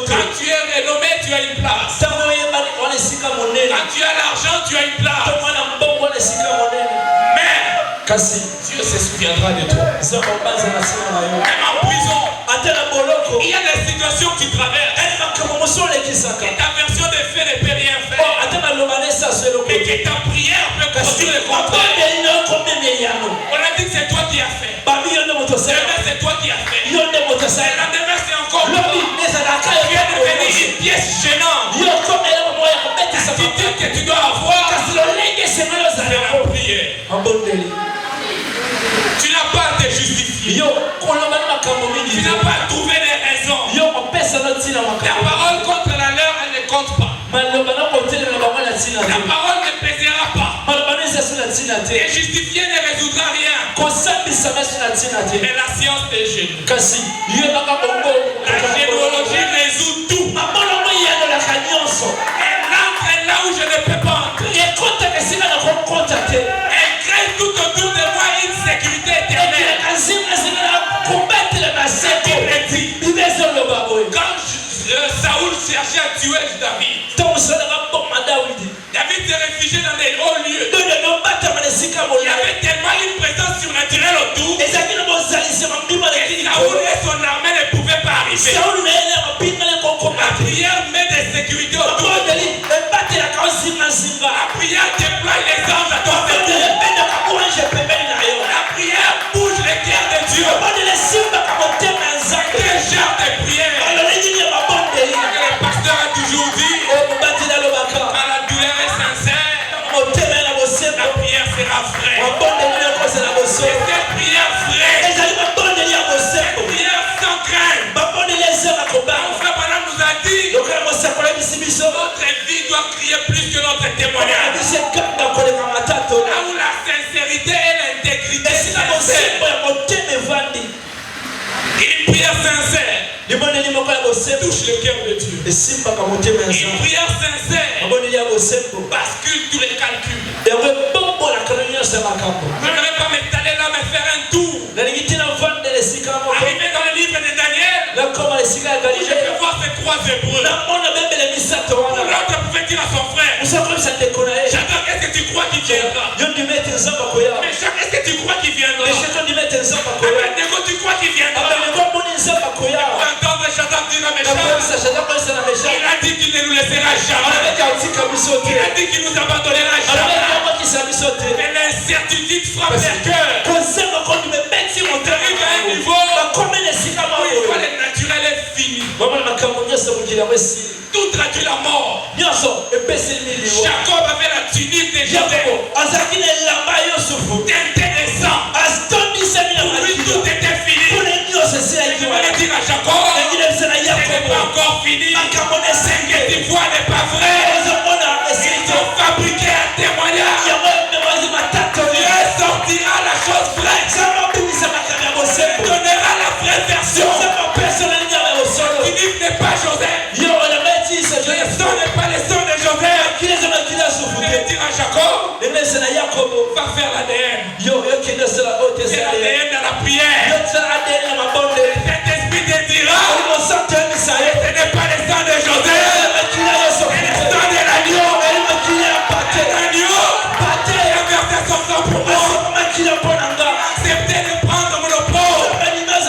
Quand tu es renommé, tu as une place. Quand tu as l'argent, tu as une place. Mais Dieu se souviendra de toi. Même en prison, il y a des situations que tu traverses. Et ta version des faits ne peut rien faire. Mais que ta prière peut construire le contraire. On a dit que c'est toi qui as fait. Demain, c'est toi qui as fait. Et la demain, c'est encore toi. Tu es devenu une pièce gênante. L'attitude que tu dois avoir, c'est la prière. Tu n'as pas à te justifier. Tu n'as pas à trouver des raisons. Ta parole contre la leur, elle ne compte pas. La parole ne pèsera pas. Et justifier ne résoudra rien. Mais la science des génies. La généalogie résout tout. Elle entre là où je ne peux pas entrer. Elle crée tout autour de moi une sécurité éternelle. Quand Saoul cherchait à tuer David, David s'est réfugié dans des hauts lieux. Il y avait tellement une présence surnaturelle autour. Et Saoul et son armée ne pouvaient pas arriver. La prière met des sécurités autour. La prière déploie les anges à ton côté. La prière bouge les cœurs de Dieu. Quel genre de prière? Le pasteur a toujours dit, quand la douleur est sincère, la prière sera vraie. Et cette prière vraie, cette prière sans crainte. Frère Branham nous a dit, notre vie doit crier plus que notre témoignage. Là où la sincérité et l'intégrité sincère. Une prière sincère touche le cœur de Dieu. Une prière sincère bascule tous les calculs. Je ne vais pas m'étaler là, mais faire un tour. Arrivé dans le livre de Daniel, je peux voir ces trois Hébreux. L'autre pouvait dire à son frère, j'attends, qu'est-ce que tu crois qu'il viendra? Mais Jacques, est-ce que tu crois qu'il viendra? Abednego, tu crois qu'il viendra? Pour entendre Shadrach dire à Meshach, il a dit qu'il ne nous laissera jamais. Il a dit qu'il nous abandonnera jamais. Mais l'incertitude frappe les cœurs. On arrive à un niveau où le naturel est fini. Tout traduit la mort. Jacob avait la tunique de Joseph. Teinté de sang. Pour lui, tout était fini. Il allait dire à Jacob, ce n'est pas encore fini. Ce que tu vois n'est pas vrai. Ils ont fabriqué un témoignage. Dieu pierre. Cet esprit te dira, ce n'est pas le sang de Joseph, c'est le sang de l'agneau. L'agneau qui a versé son sang pour moi. Acceptez de prendre mon opprobre.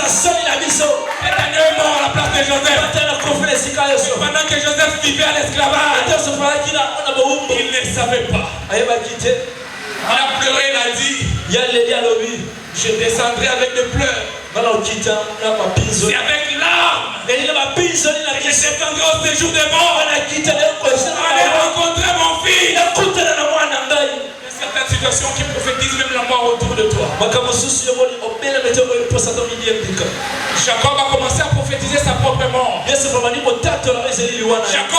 Cet agneau est mort à la place de Joseph. Pendant que Joseph vivait à l'esclavage, il ne savait pas. Il a pleuré, il a dit, je descendrai avec des pleurs. C'est avec larmes que je descendrai au séjour des morts. Allez rencontrer mon fils. Certaines situations qui prophétisent même la mort autour de toi. Jacob a commencé à prophétiser sa propre mort. Jacob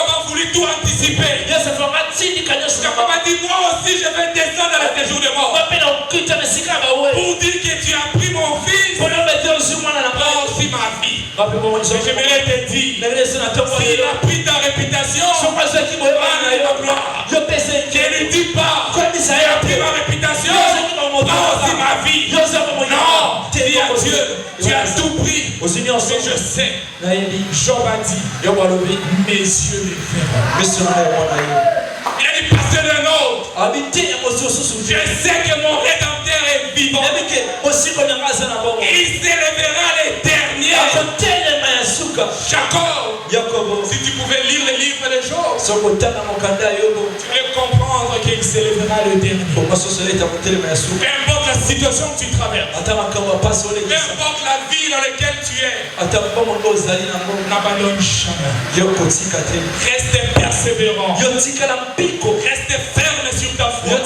a voulu tout anticiper. Jacob a dit, moi aussi je vais descendre dans le séjour des morts. Pour dire que tu as pris mon fils, moi aussi ma vie. J'aimerais te dire, s'il a pris ta réputation, ne lui dis pas, il a pris ma réputation, moi aussi ma vie. Non, dis à Dieu, tu as tout pris. Et je sais, Job a dit, mes yeux les verront. Il a dit, passer d'un autre. Je sais que mon rédempteur est vivant. Il s'élèvera les derniers. Jacob, si tu pouvais lire les livres des Job, tu vais comprendre qu'il s'élèvera le dernier. Peu importe la situation que tu traverses, peu importe la vie dans laquelle tu es, n'abandonne jamais. Reste persévérant. Reste ferme sur ta foi.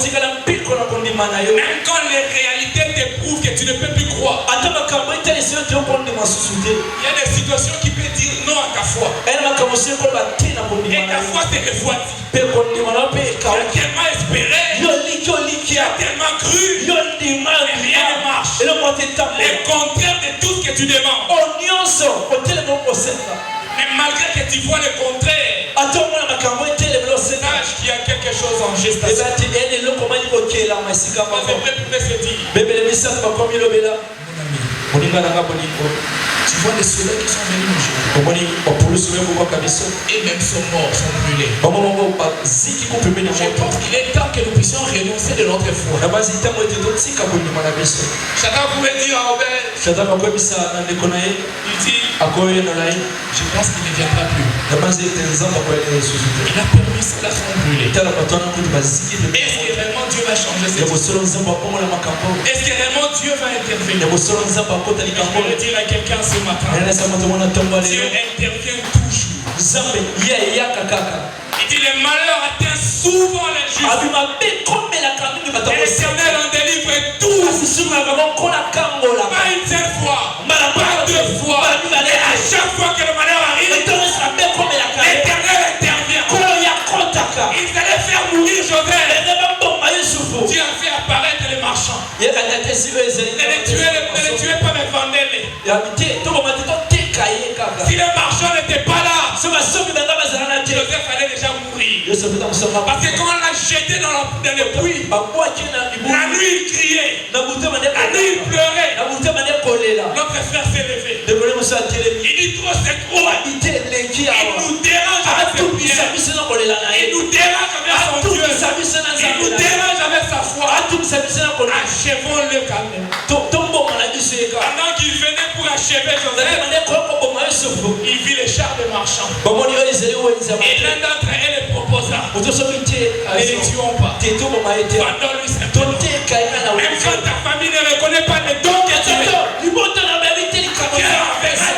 Même quand les réalités te prouvent que tu ne peux plus croire. Il y a des situations qui peuvent dire non à ta foi. Et ta foi se refroidit. Tu as tellement espéré, tu as tellement cru, mais rien ne marche. Le contraire de tout ce que tu demandes. Mais malgré que tu vois le contraire, sache qu'il y a quelque chose en gestation. Tu vois les soleils qui sont venus nous jeter. Et même sont morts, sont brûlés. Je pense qu'il est temps que nous puissions renoncer de notre foi. Chacun pouvait dire à Obed, il dit, je pense qu'il ne viendra plus. Il a permis cela sont brûlés. Est-ce que vraiment Dieu va changer cette histoire? Est-ce que vraiment Dieu va intervenir? Je voudrais dire à quelqu'un ce matin, Dieu intervient toujours. Il dit, le malheur atteint souvent les justes. L'Éternel en délivre tous. Pas une seule fois, pas deux fois. Et à chaque fois que le malheur arrive, l'Éternel intervient. Ils allaient faire mourir Joseph. Dieu a fait apparaître les marchands. Ne les tuez pas, mais vendez-les. Si les marchands n'étaient pas là, Joseph allait déjà mourir. Parce que quand on l'a jeté dans le puits, la nuit il criait, la nuit il pleurait. Notre frère s'est levé. Il dit, trop c'est trop. Il nous dérange avec ses prières. Il nous dérange avec son Dieu. Il nous dérange avec sa foi. Achevons-le quand même. Pendant qu'il venait pour achever Joseph, il vit les chars de marchands. Et l'un d'entre eux les proposa, ne les tuons pas. Vendons-lui cette don. Même quand ta famille ne reconnaît pas les dons que tu as, il y aura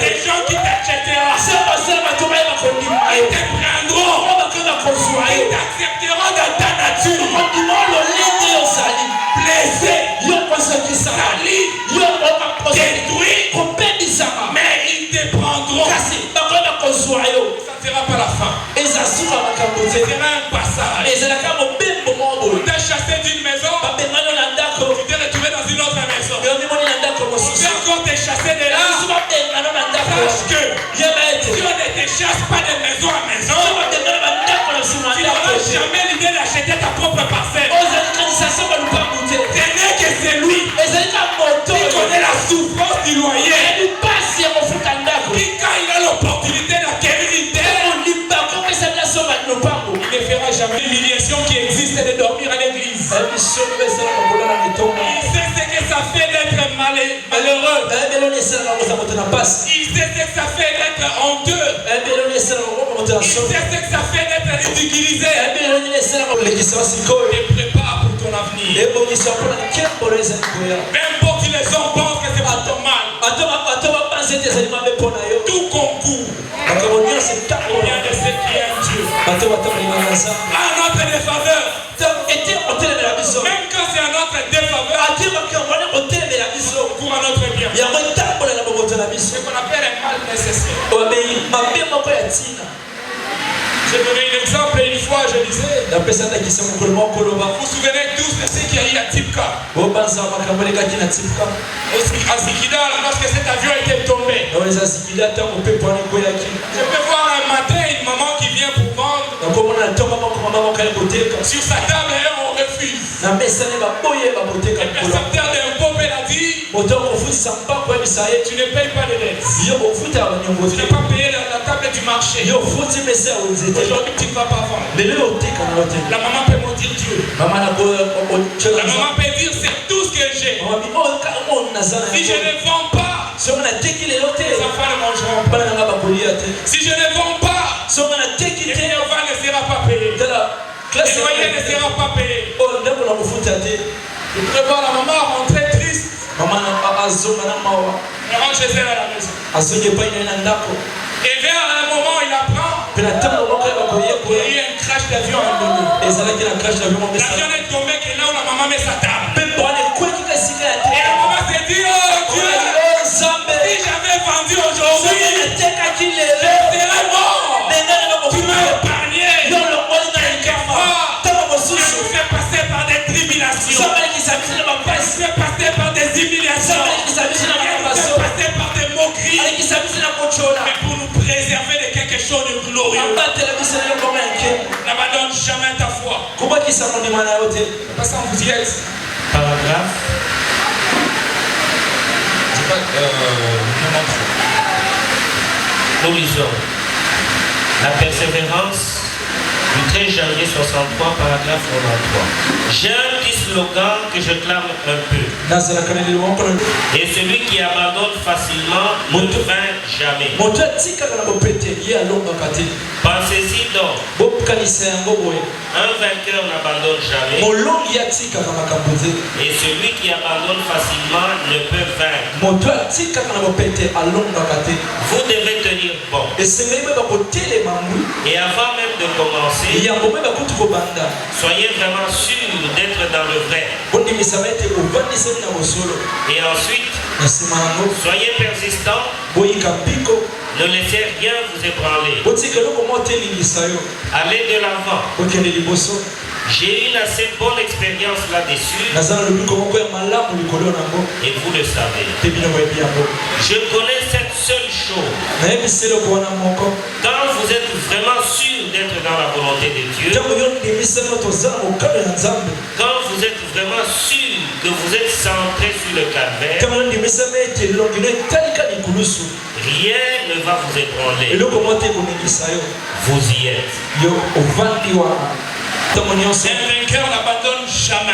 des gens qui t'achèteront. Ils te prendront. Ils t'accepteront dans ta nature. Blessé, sali, détruit, mais ils te prendront. Ça ne sera pas la fin. Ce sera un passage. On t'a chassé d'une maison, tu t'es retrouvé dans une autre maison. On peut encore te chasser de là. Sache que si on ne te chasse pas de maison à maison, tu n'auras jamais l'idée d'acheter ta propre parcelle. Ce n'est que c'est lui qui connaît la souffrance malheureux. Il sait ce que ça fait d'être honteux. Il sait ce que ça fait d'être ridiculisé. Et prépare pour ton avenir. Même pour que les gens pensent que c'est pas ton mal. Tout concourt. Combien de ceux qui aiment Dieu. À notre défaveur. Même quand c'est à notre défaveur. Pour à notre bien. Ce qu'on appelle un mal nécessaire. Je donnais un exemple une fois, je disais. Vous vous souvenez tous de ce qu'il y a eu à Tipka. À Zikida, lorsque cet avion était tombé. Je peux voir un matin une maman qui vient pour vendre. Sur sa table, on refuse. Le percepteur d'impôt a dit, tu ne payes pas de dette. Tu n'as pas payé la table du marché. Aujourd'hui, tu ne vas pas vendre. La maman peut maudire Dieu. La maman peut dire, c'est tout ce que j'ai. Si je ne vends pas, les enfants ne mangeront pas. Si je ne vends pas, le repas ne sera pas payé. Le loyer ne sera pas payé. Je peux voir la maman rentrer triste. Elle rentre chez elle à la maison. Et vers un moment, il apprend qu'il y a eu un crash d'avion à Indonésie. L'avion est tombé que là où la maman met sa table. Et la maman s'est dit, oh Dieu, si j'avais vendu aujourd'hui, je serais mort. Tu m'as épargné. Tu me fais passer par des tribulations. Tu me fais passer par des humiliations. Tu me fais passer par des moqueries. Mais pour nous préserver de quelque chose de glorieux. N'abandonne jamais ta foi. Parce que vous y êtes. Paragraphe. Nous lisons la persévérance du 13 janvier 63, paragraphe 93. J'ai un petit slogan que je clame un peu. Et celui qui abandonne facilement ne vainc jamais. Pensez-y donc. Un vainqueur n'abandonne jamais. Et celui qui abandonne facilement ne peut vaincre. Vous devez tenir bon. Et avant même de commencer, soyez vraiment sûr d'être dans le vrai. Et ensuite, soyez persistant. Ne laissez rien vous ébranler. Allez de l'avant. J'ai eu une assez bonne expérience là-dessus. Et vous le savez. Je connais cette seule chose. Quand vous êtes vraiment sûr d'être dans la volonté de Dieu, quand vous êtes vraiment sûr que vous êtes centré sur le calvaire, rien ne va vous ébranler. Vous y êtes. Un vainqueur n'abandonne jamais.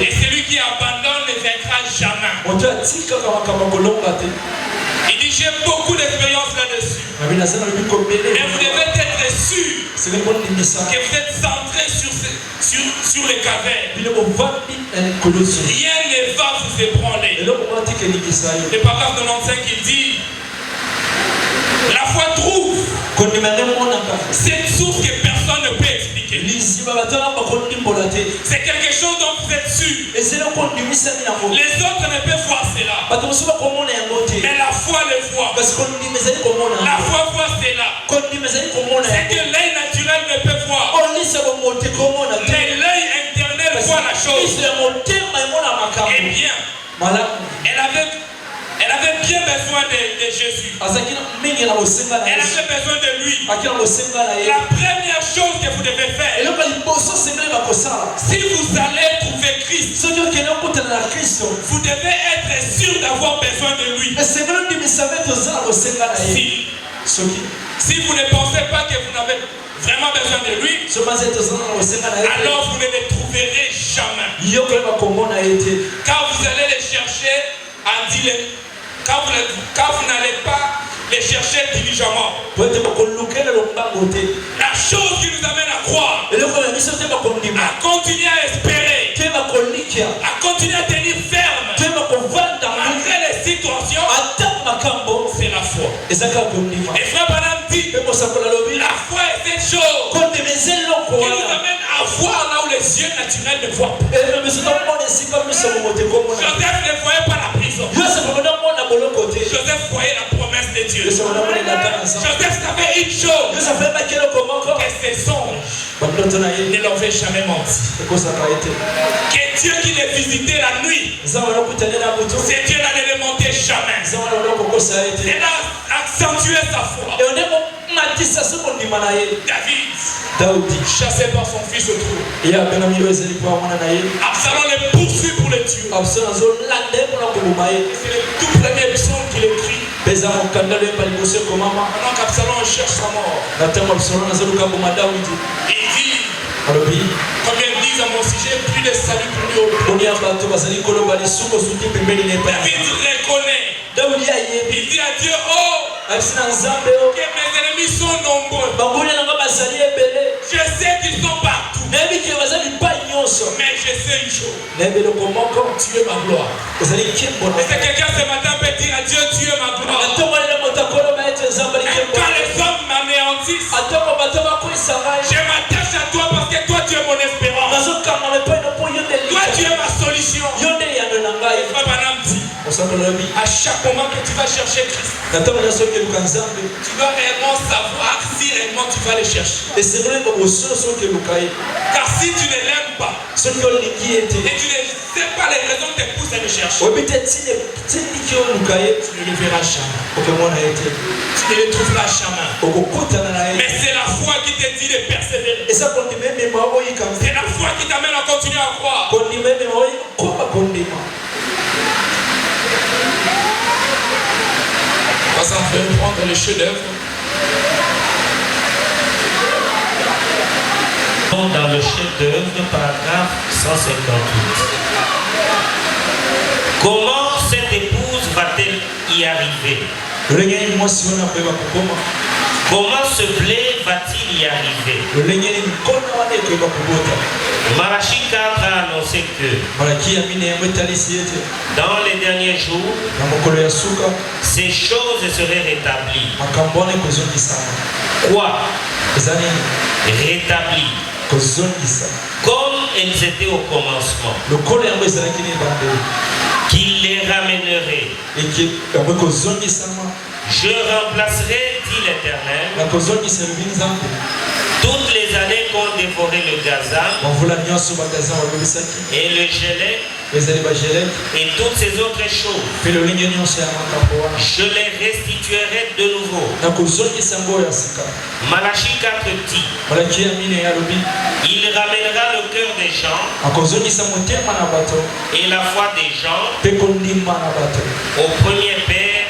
Et celui qui abandonne ne vaincra jamais. Il dit, j'ai beaucoup d'expérience là-dessus. Mais vous devez être sûr que vous êtes centré sur les cavernes. Rien ne va vous ébranler. Le paragraphe 95, il dit, la foi trouve cette source que personne ne peut expliquer. C'est quelque chose dont vous êtes sûr. Les autres ne peuvent voir cela. Mais la foi le voit. La foi voit cela. C'est que l'œil naturel ne peut voir. Mais l'œil intérieur voit la chose. Eh bien, elle avait bien besoin de Jésus. Elle avait besoin de lui. La première chose que vous devez faire, si vous allez trouver Christ, vous devez être sûr d'avoir besoin de lui. Si vous ne pensez pas que vous n'avez vraiment besoin de lui, alors vous ne le trouverez jamais. Quand vous allez le chercher, dit quand vous n'allez pas les chercher diligemment, la chose qui nous amène à croire, à continuer à espérer, à continuer à tenir ferme malgré les situations, c'est la foi. Et frère Branham dit, la foi est cette chose qui nous amène à voir là où les yeux naturels ne voient pas. Joseph ne voyait pas la prison. Joseph voyait la promesse de Dieu. Joseph savait une chose, que ses songes ne l'avaient jamais menti. Que Dieu qui les visitait la nuit, c'est Dieu là ne les mentait jamais. Il a accentué sa foi. David, chassé par son fils au trou, Absalom le poursuit pour le tuer. C'est le tout premier psaume qu'il écrit. Pendant qu'Absalom cherche sa mort, il dit, combien disent à mon sujet, plus de salut pour lui. David reconnaît. Il dit à Dieu, oh, que mes ennemis sont nombreux. Je sais qu'ils sont partout. Mais je sais une chose. Tu es ma gloire. Est-ce que quelqu'un ce matin peut dire à Dieu, tu es ma gloire? Même quand les hommes m'anéantissent, je m'attache à toi parce que toi tu es mon espérance. Toi tu es ma solution. À chaque moment que tu vas chercher Christ, tu dois réellement savoir si réellement tu vas le chercher. Car si tu ne l'aimes pas, et tu ne sais pas les raisons qui te poussent à le chercher, tu ne le verras jamais. Tu ne le trouveras jamais. Mais c'est la foi qui te dit de persévérer. C'est la foi qui t'amène à continuer à croire. On va prendre le chef-d'œuvre. Dans le chef-d'œuvre, paragraphe 158. Comment cette épouse va-t-elle y arriver? Comment ce blé va-t-il y arriver? Malachie 4 a annoncé que dans les derniers jours, ces choses seraient rétablies. Quoi? Rétablies. Comme elles étaient au commencement. Qu'il les ramènerait. Je remplacerai, dit l'Éternel, toutes les années qu'ont dévoré le gazan et le gelé et toutes ces autres choses. Je les restituerai de nouveau. Malachie 4 dit, il ramènera le cœur des gens et la foi des gens au premier père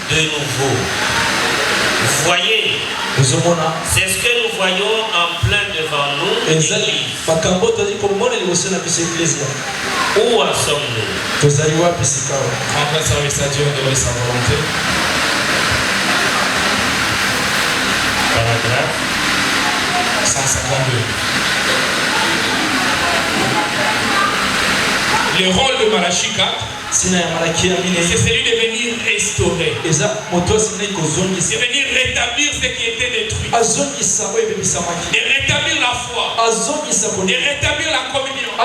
de nouveau. Vous voyez, c'est ce que nous voyons en plein devant nous. Où en sommes-nous? En train de servir à Dieu, de sa volonté. Paragraphe 152. Le rôle de Malachie 4, c'est celui de venir restaurer, de venir rétablir ce qui était détruit, de rétablir la foi, de rétablir la communion, de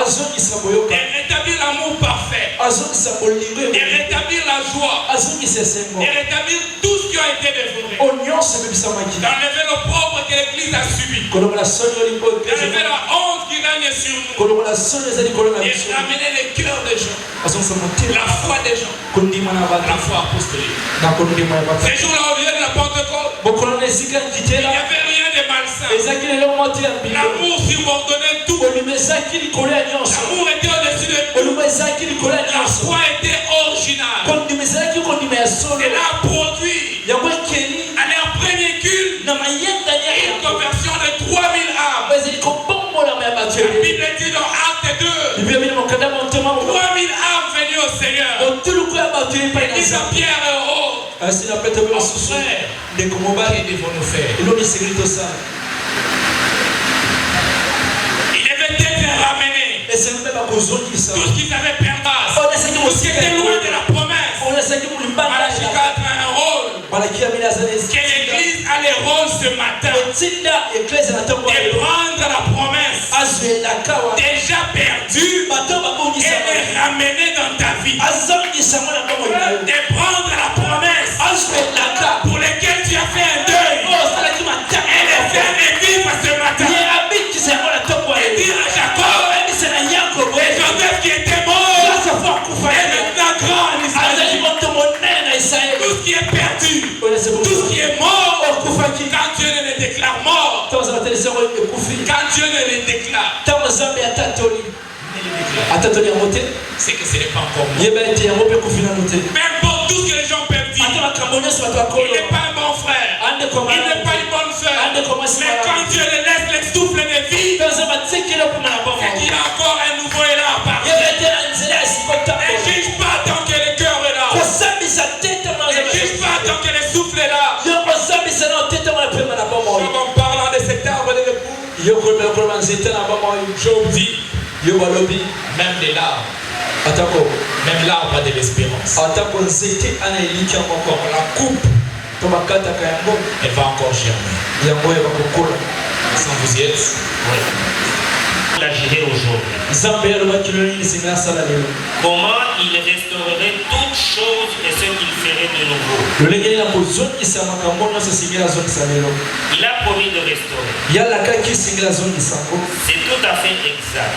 rétablir l'amour parfait, de rétablir la joie, de rétablir tout ce qui a été dévoré, d'enlever l'opprobre que l'Église a subi, d'enlever la honte qui règne sur nous, et d'amener les cœurs des gens, la foi des gens, la foi apostolique. Ces jours-là, au lieu de la Pentecôte, il n'y avait rien de malsain. L'amour subordonnait tout. L'amour était au-dessus de tout. La foi était originale. Elle a produit à leur premier culte une conversion de 3000 âmes. La Bible dit dans Acte 2, 3000 âmes venues au Seigneur. disent à Pierre et aux frères, que devons-nous faire? Il devait être ramené. Tout ce qu'ils avaient perdu, tout ce qui était loin de la promesse. Malachie 4 a un rôle. Que l'église a le rôle ce matin de prendre la promesse déjà perdue et de ramener dans ta vie. De prendre la promesse pour laquelle tu as fait un deuil et de faire revivre ce matin. Et dire à Jacob et Joseph qui était mort est maintenant grand en Israël. Tout ce qui est perdu, tout ce qui est mort, quand Dieu ne le déclare mort, quand Dieu ne le déclare, c'est que ce n'est pas encore mort. Peu importe tout ce que les gens peuvent dire, il n'est pas un bon frère, il n'est pas une bonne soeur, mais quand Dieu le laisse le souffle de vie, c'est qu'il y a encore un nouveau élan à partir. Ne juge pas tant que le cœur est là, ne juge pas tant que le souffle est là. En parlant de cet arbre de l'époux, Job dit, même les larmes, même l'arbre de l'espérance, on la coupe, elle va encore germer. Sans vous y êtes, l'agirait aujourd'hui. Comment il restaurerait toutes choses et ce qu'il ferait de nouveau. Il a promis de restaurer. C'est tout à fait exact.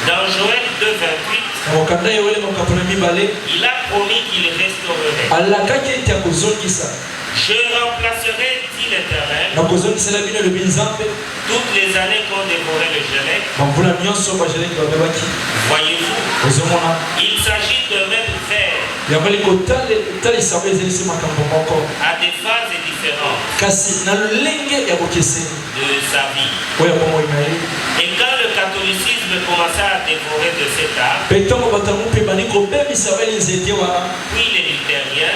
Dans Joël 2,28, il a promis qu'il restaurerait. Je remplacerai, dit l'Éternel, toutes les années qu'on dévorait le Gélec. Voyez-vous, il s'agit de mettre fin à des phases différentes de sa vie. Et quand le catholicisme commença à dévorer de cet arbre, puis les luthériens,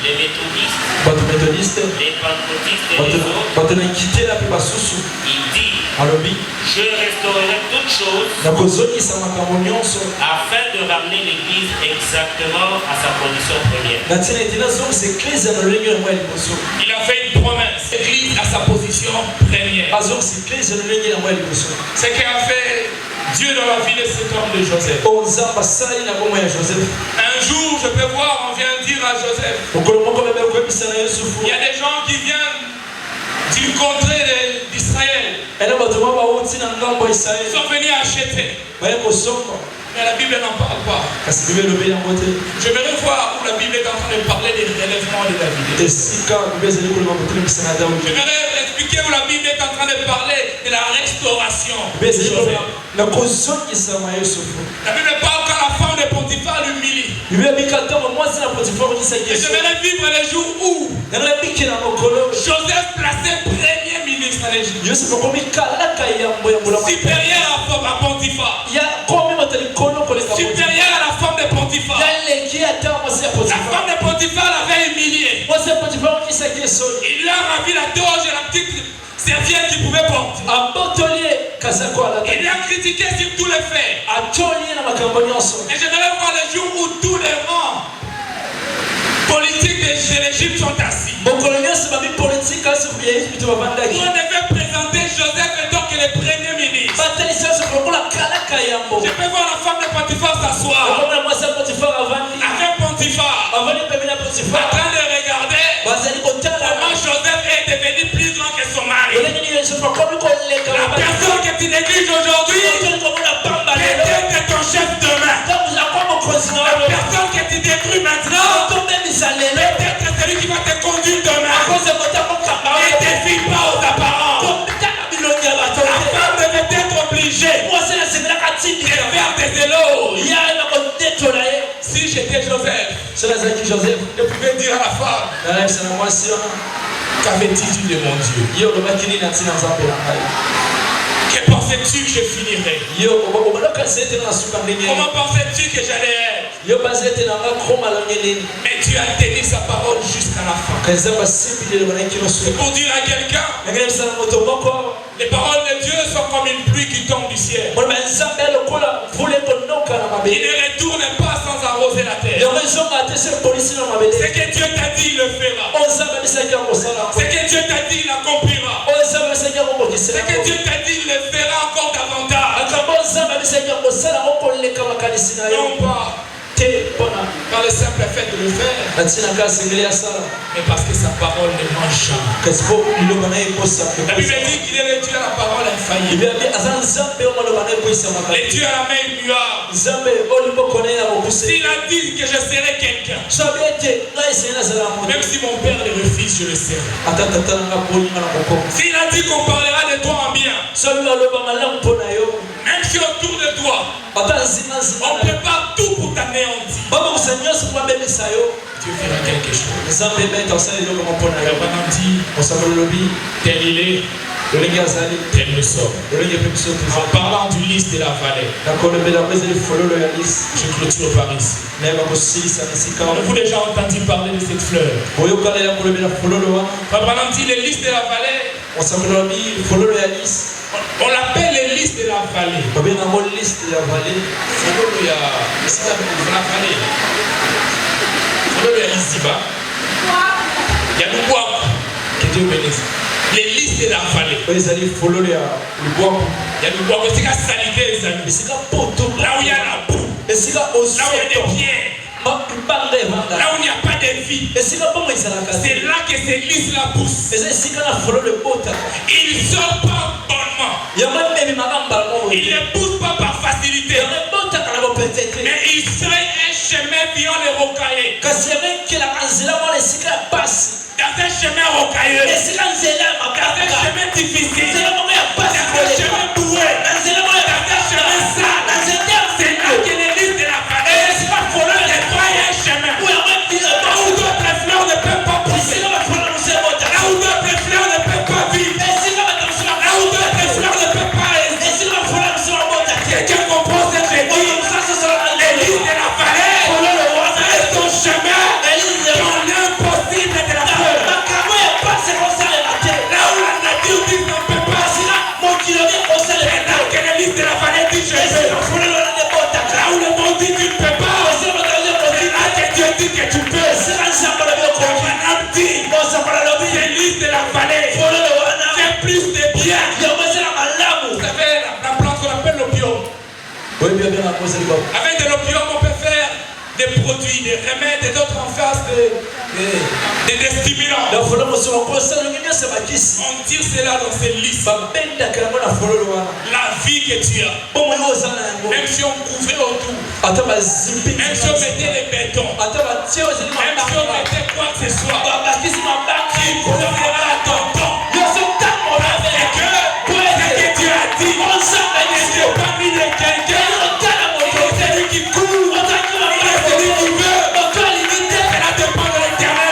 les méthodistes, les pentecôtistes et les autres, il dit, je restaurerai toutes choses afin de ramener l'église exactement à sa condition première. Il a fait une promesse, l'église à sa position première. Ce qu'a fait Dieu dans la vie de cet homme de Joseph. Un jour, je peux voir, on vient dire à Joseph, il y a des gens qui viennent du contrée d'Israël. Ils sont venus acheter. Mais la Bible n'en parle pas. J'aimerais voir où la Bible est en train de parler des relèvements de David. J'aimerais expliquer où la Bible est en train de parler de la restauration de Joseph. La Bible parle quand la femme de Potiphar l'humilie. Et j'aimerais vivre les jours où Joseph plaçait premier ministre en Égypte, supérieur à Potiphar, supérieur à la femme de Potiphar. La femme de Potiphar l'avait humilié. Il lui a ravi la toge et la petite serviette qu'il pouvait porter. Il lui a critiqué sur tous les faits. Et j'aimerais voir le jour où tous les rangs politiques de l'Égypte sont assis. On devait présenter Joseph et donc le premier ministre. Je peux voir la femme de Potiphar s'asseoir. Avec Potiphar, en train de regarder comment Joseph est devenu plus grand que son mari. La personne que tu négliges aujourd'hui, peut-être ton chef demain. La personne que tu détruis maintenant, peut-être celui qui va te conduire demain. Ne défie pas aux apparences. La femme devait être obligée de faire des éloges. Si j'étais Joseph, je pouvais dire à la femme, qu'avais-tu de mon Dieu? Que pensais-tu que je finirais? Comment pensais-tu que j'allais être? Mais Dieu a tenu sa parole jusqu'à la fin. C'est pour dire à quelqu'un, les paroles de Dieu sont comme une pluie qui tombe du ciel. Il ne retourne pas sans arroser la terre. Ce que Dieu t'a dit, il le fera. Ce que Dieu t'a dit, il accomplira. Ce que Dieu t'a dit, il le fera encore davantage. Non pas par le simple fait de le faire, mais parce que sa parole ne mange jamais. La Bible dit qu'il est le Dieu à la parole infaillible. Le Dieu à la main immuable. S'il a dit que je serai quelqu'un, même si mon père le refuse, je le serai. S'il a dit qu'on parlera de toi en bien, même si autour de toi on prépare tout pour t'anéantir, Dieu fera quelque chose. Tel il est, tel nous sommes. En parlant du lys de la vallée, je clôture par ici. Avez-vous déjà entendu parler de cette fleur? Pendant dit le lys de la vallée, on l'appelle le lys de la vallée. Il y a le bois. Que Dieu bénisse. Les lys de la vallée. Il y a le bois. C'est qu'à saliver les amis. Là où il y a la boue. Là où il y a des pierres. Là où il n'y a pas de vie. C'est là que ces lys-là poussent. Il ne sort pas bonnement. Il ne pousse pas par facilité. Mais il serait un chemin via les rocaillés. Dans un chemin rocailleux. Dans un chemin difficile. Dans un chemin boué. Dans un chemin sale. C'est là que l'église de la vallée déploie un chemin. Là où d'autres fleurs ne peuvent pas pousser. Là où d'autres fleurs ne peuvent pas vivre. Là où d'autres fleurs ne peuvent pas rester. Quelqu'un comprend cette église. L'église de la vallée est ton chemin dans l'impossible de la terre. Là où la nature dit qu'on ne peut pas. C'est là que l'église de la vallée dit je peux. Là où le monde dit tu ne peux pas. C'est là que Dieu dit que tu peux. L'église de la vallée fait plus de bien. Vous savez la plante qu'on appelle l'opium. Avec de l'opium on peut faire des produits, des remèdes et d'autres en face des stimulants. On tire cela dans ces listes. La vie que tu as. Même si on couvrait autour. Même si on mettait des bétons. Même si on mettait quoi que ce soit. Qui couvera ton temps. Parce que ce que tu as dit. On n'est pas mis de quelqu'un. C'est lui qui couvre. C'est lui qui veut. Cela dépend de l'Éternel.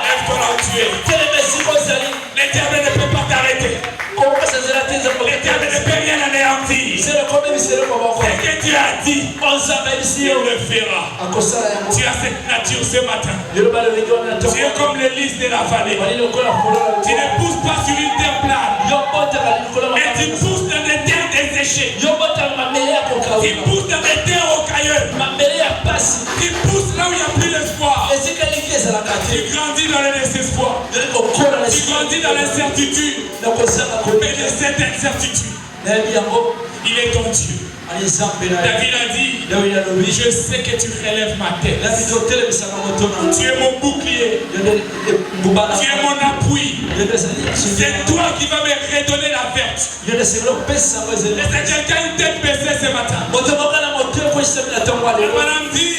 Lève-toi là où tu es. L'Éternel ne peut pas t'arrêter. L'Éternel ne peut rien anéantir. Ce que tu as dit, on le fera. Tu as cette nature ce matin. Tu es comme le lys de la vallée. Tu ne pousses pas sur une terre plane. Mais tu pousses dans des terres desséchées. Tu pousses dans des terres rocailleuses. Tu pousses là où il n'y a plus d'espoir. Tu grandis dans le désespoir. Tu grandis dans l'incertitude. Mais de cette incertitude, il est ton Dieu. David a dit, je sais que tu relèves ma tête. Tu es mon bouclier. Tu es mon appui. C'est toi qui vas me redonner la vertu. Est-ce que quelqu'un a une tête baissée ce matin? Madame dit,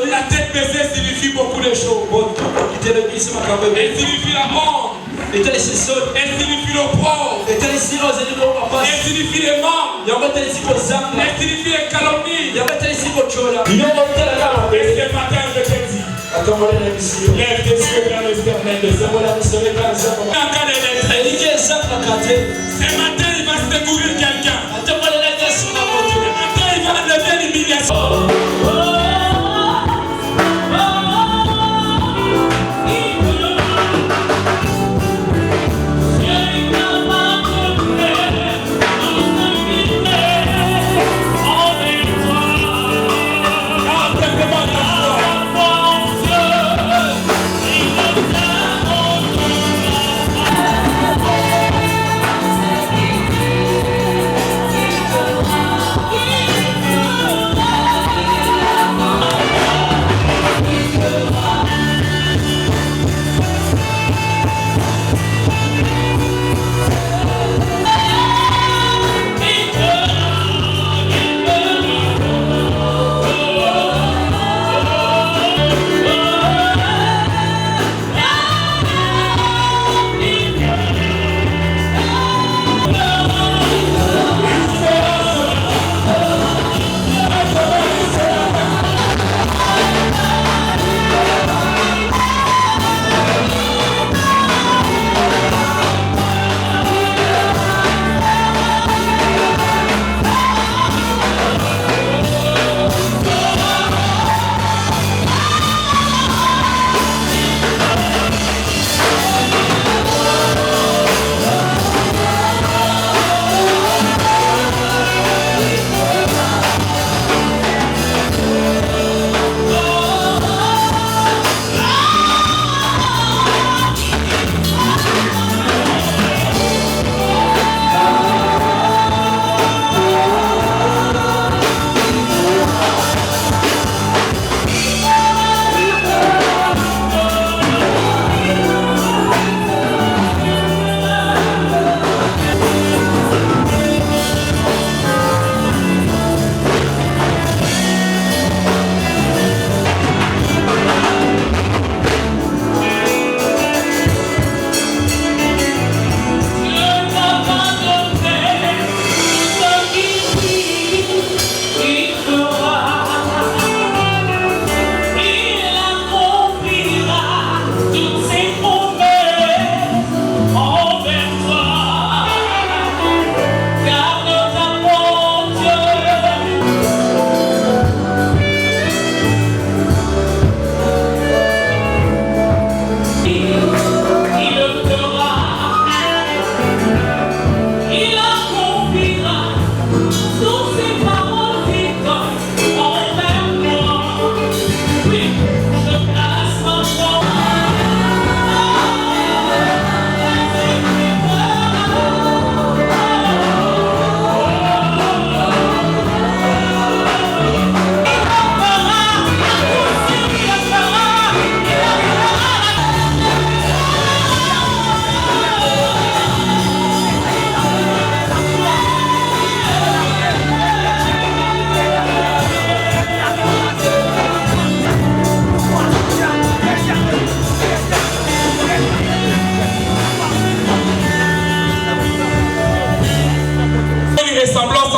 la tête baissée signifie beaucoup de choses. Elle signifie la mort. Elle signifie l'opprobre. Elle signifie les morts. Elle signifie les calomnies. Et ce matin je te dis, lève tes yeux vers l'Éternel. Ce matin il va secourir quelqu'un. Ce matin il va enlever l'humilité.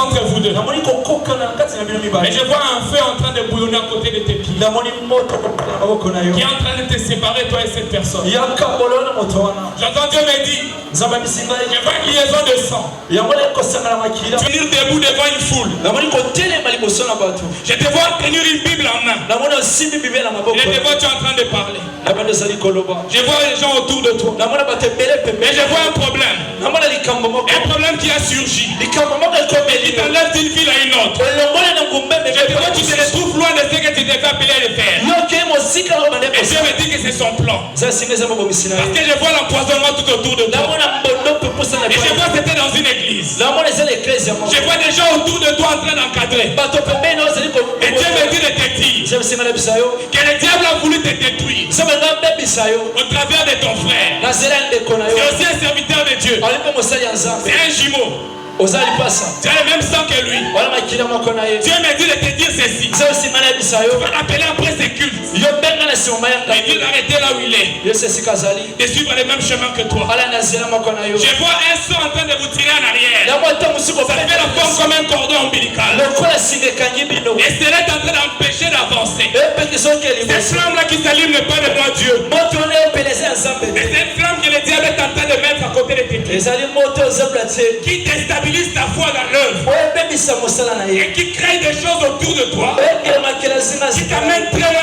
entre vous deux. Et je vois un feu en train de bouillonner à côté de tes pieds. Qui est en train de te séparer, toi et cette personne. J'entends Dieu me dire, je vois une liaison de sang. Tenir debout devant une foule. Je te vois tenir une Bible en main. Et je te vois, tu es en train de parler. Je vois les gens autour de toi. Mais je vois un problème. Un problème qui a surgi. Et qui t'enlève d'une ville à une autre. Je te vois, tu te retrouves loin de ce que tu devais appeler le faire. Et Dieu me dit que c'est son plan. Parce que je vois l'empoisonnement tout autour de toi. Et je vois que c'était dans une église. Je vois des gens autour de toi en train d'encadrer. Et Dieu me dit de te dire que le diable a voulu te détruire au travers de ton frère. C'est aussi un serviteur de Dieu. C'est un jumeau. Tu as le même sang que lui. Dieu me dit de te dire ceci. Tu vas l'appeler après ses cultes. Et Dieu d'arrêter là où il est. De suivre le même chemin que toi. Je vois un sang en train de vous tirer en arrière. Ça fait la forme comme un cordon ombilical. Et cela est en train d'empêcher d'avancer. Cette flamme-là qui s'allume n'est pas de moi, Dieu. Mais c'est une flamme que le diable est en train de mettre à côté de tes pieds. Qui déstabilise ta foi dans l'œuvre. Et qui crée des choses autour de toi. Qui t'amène très loin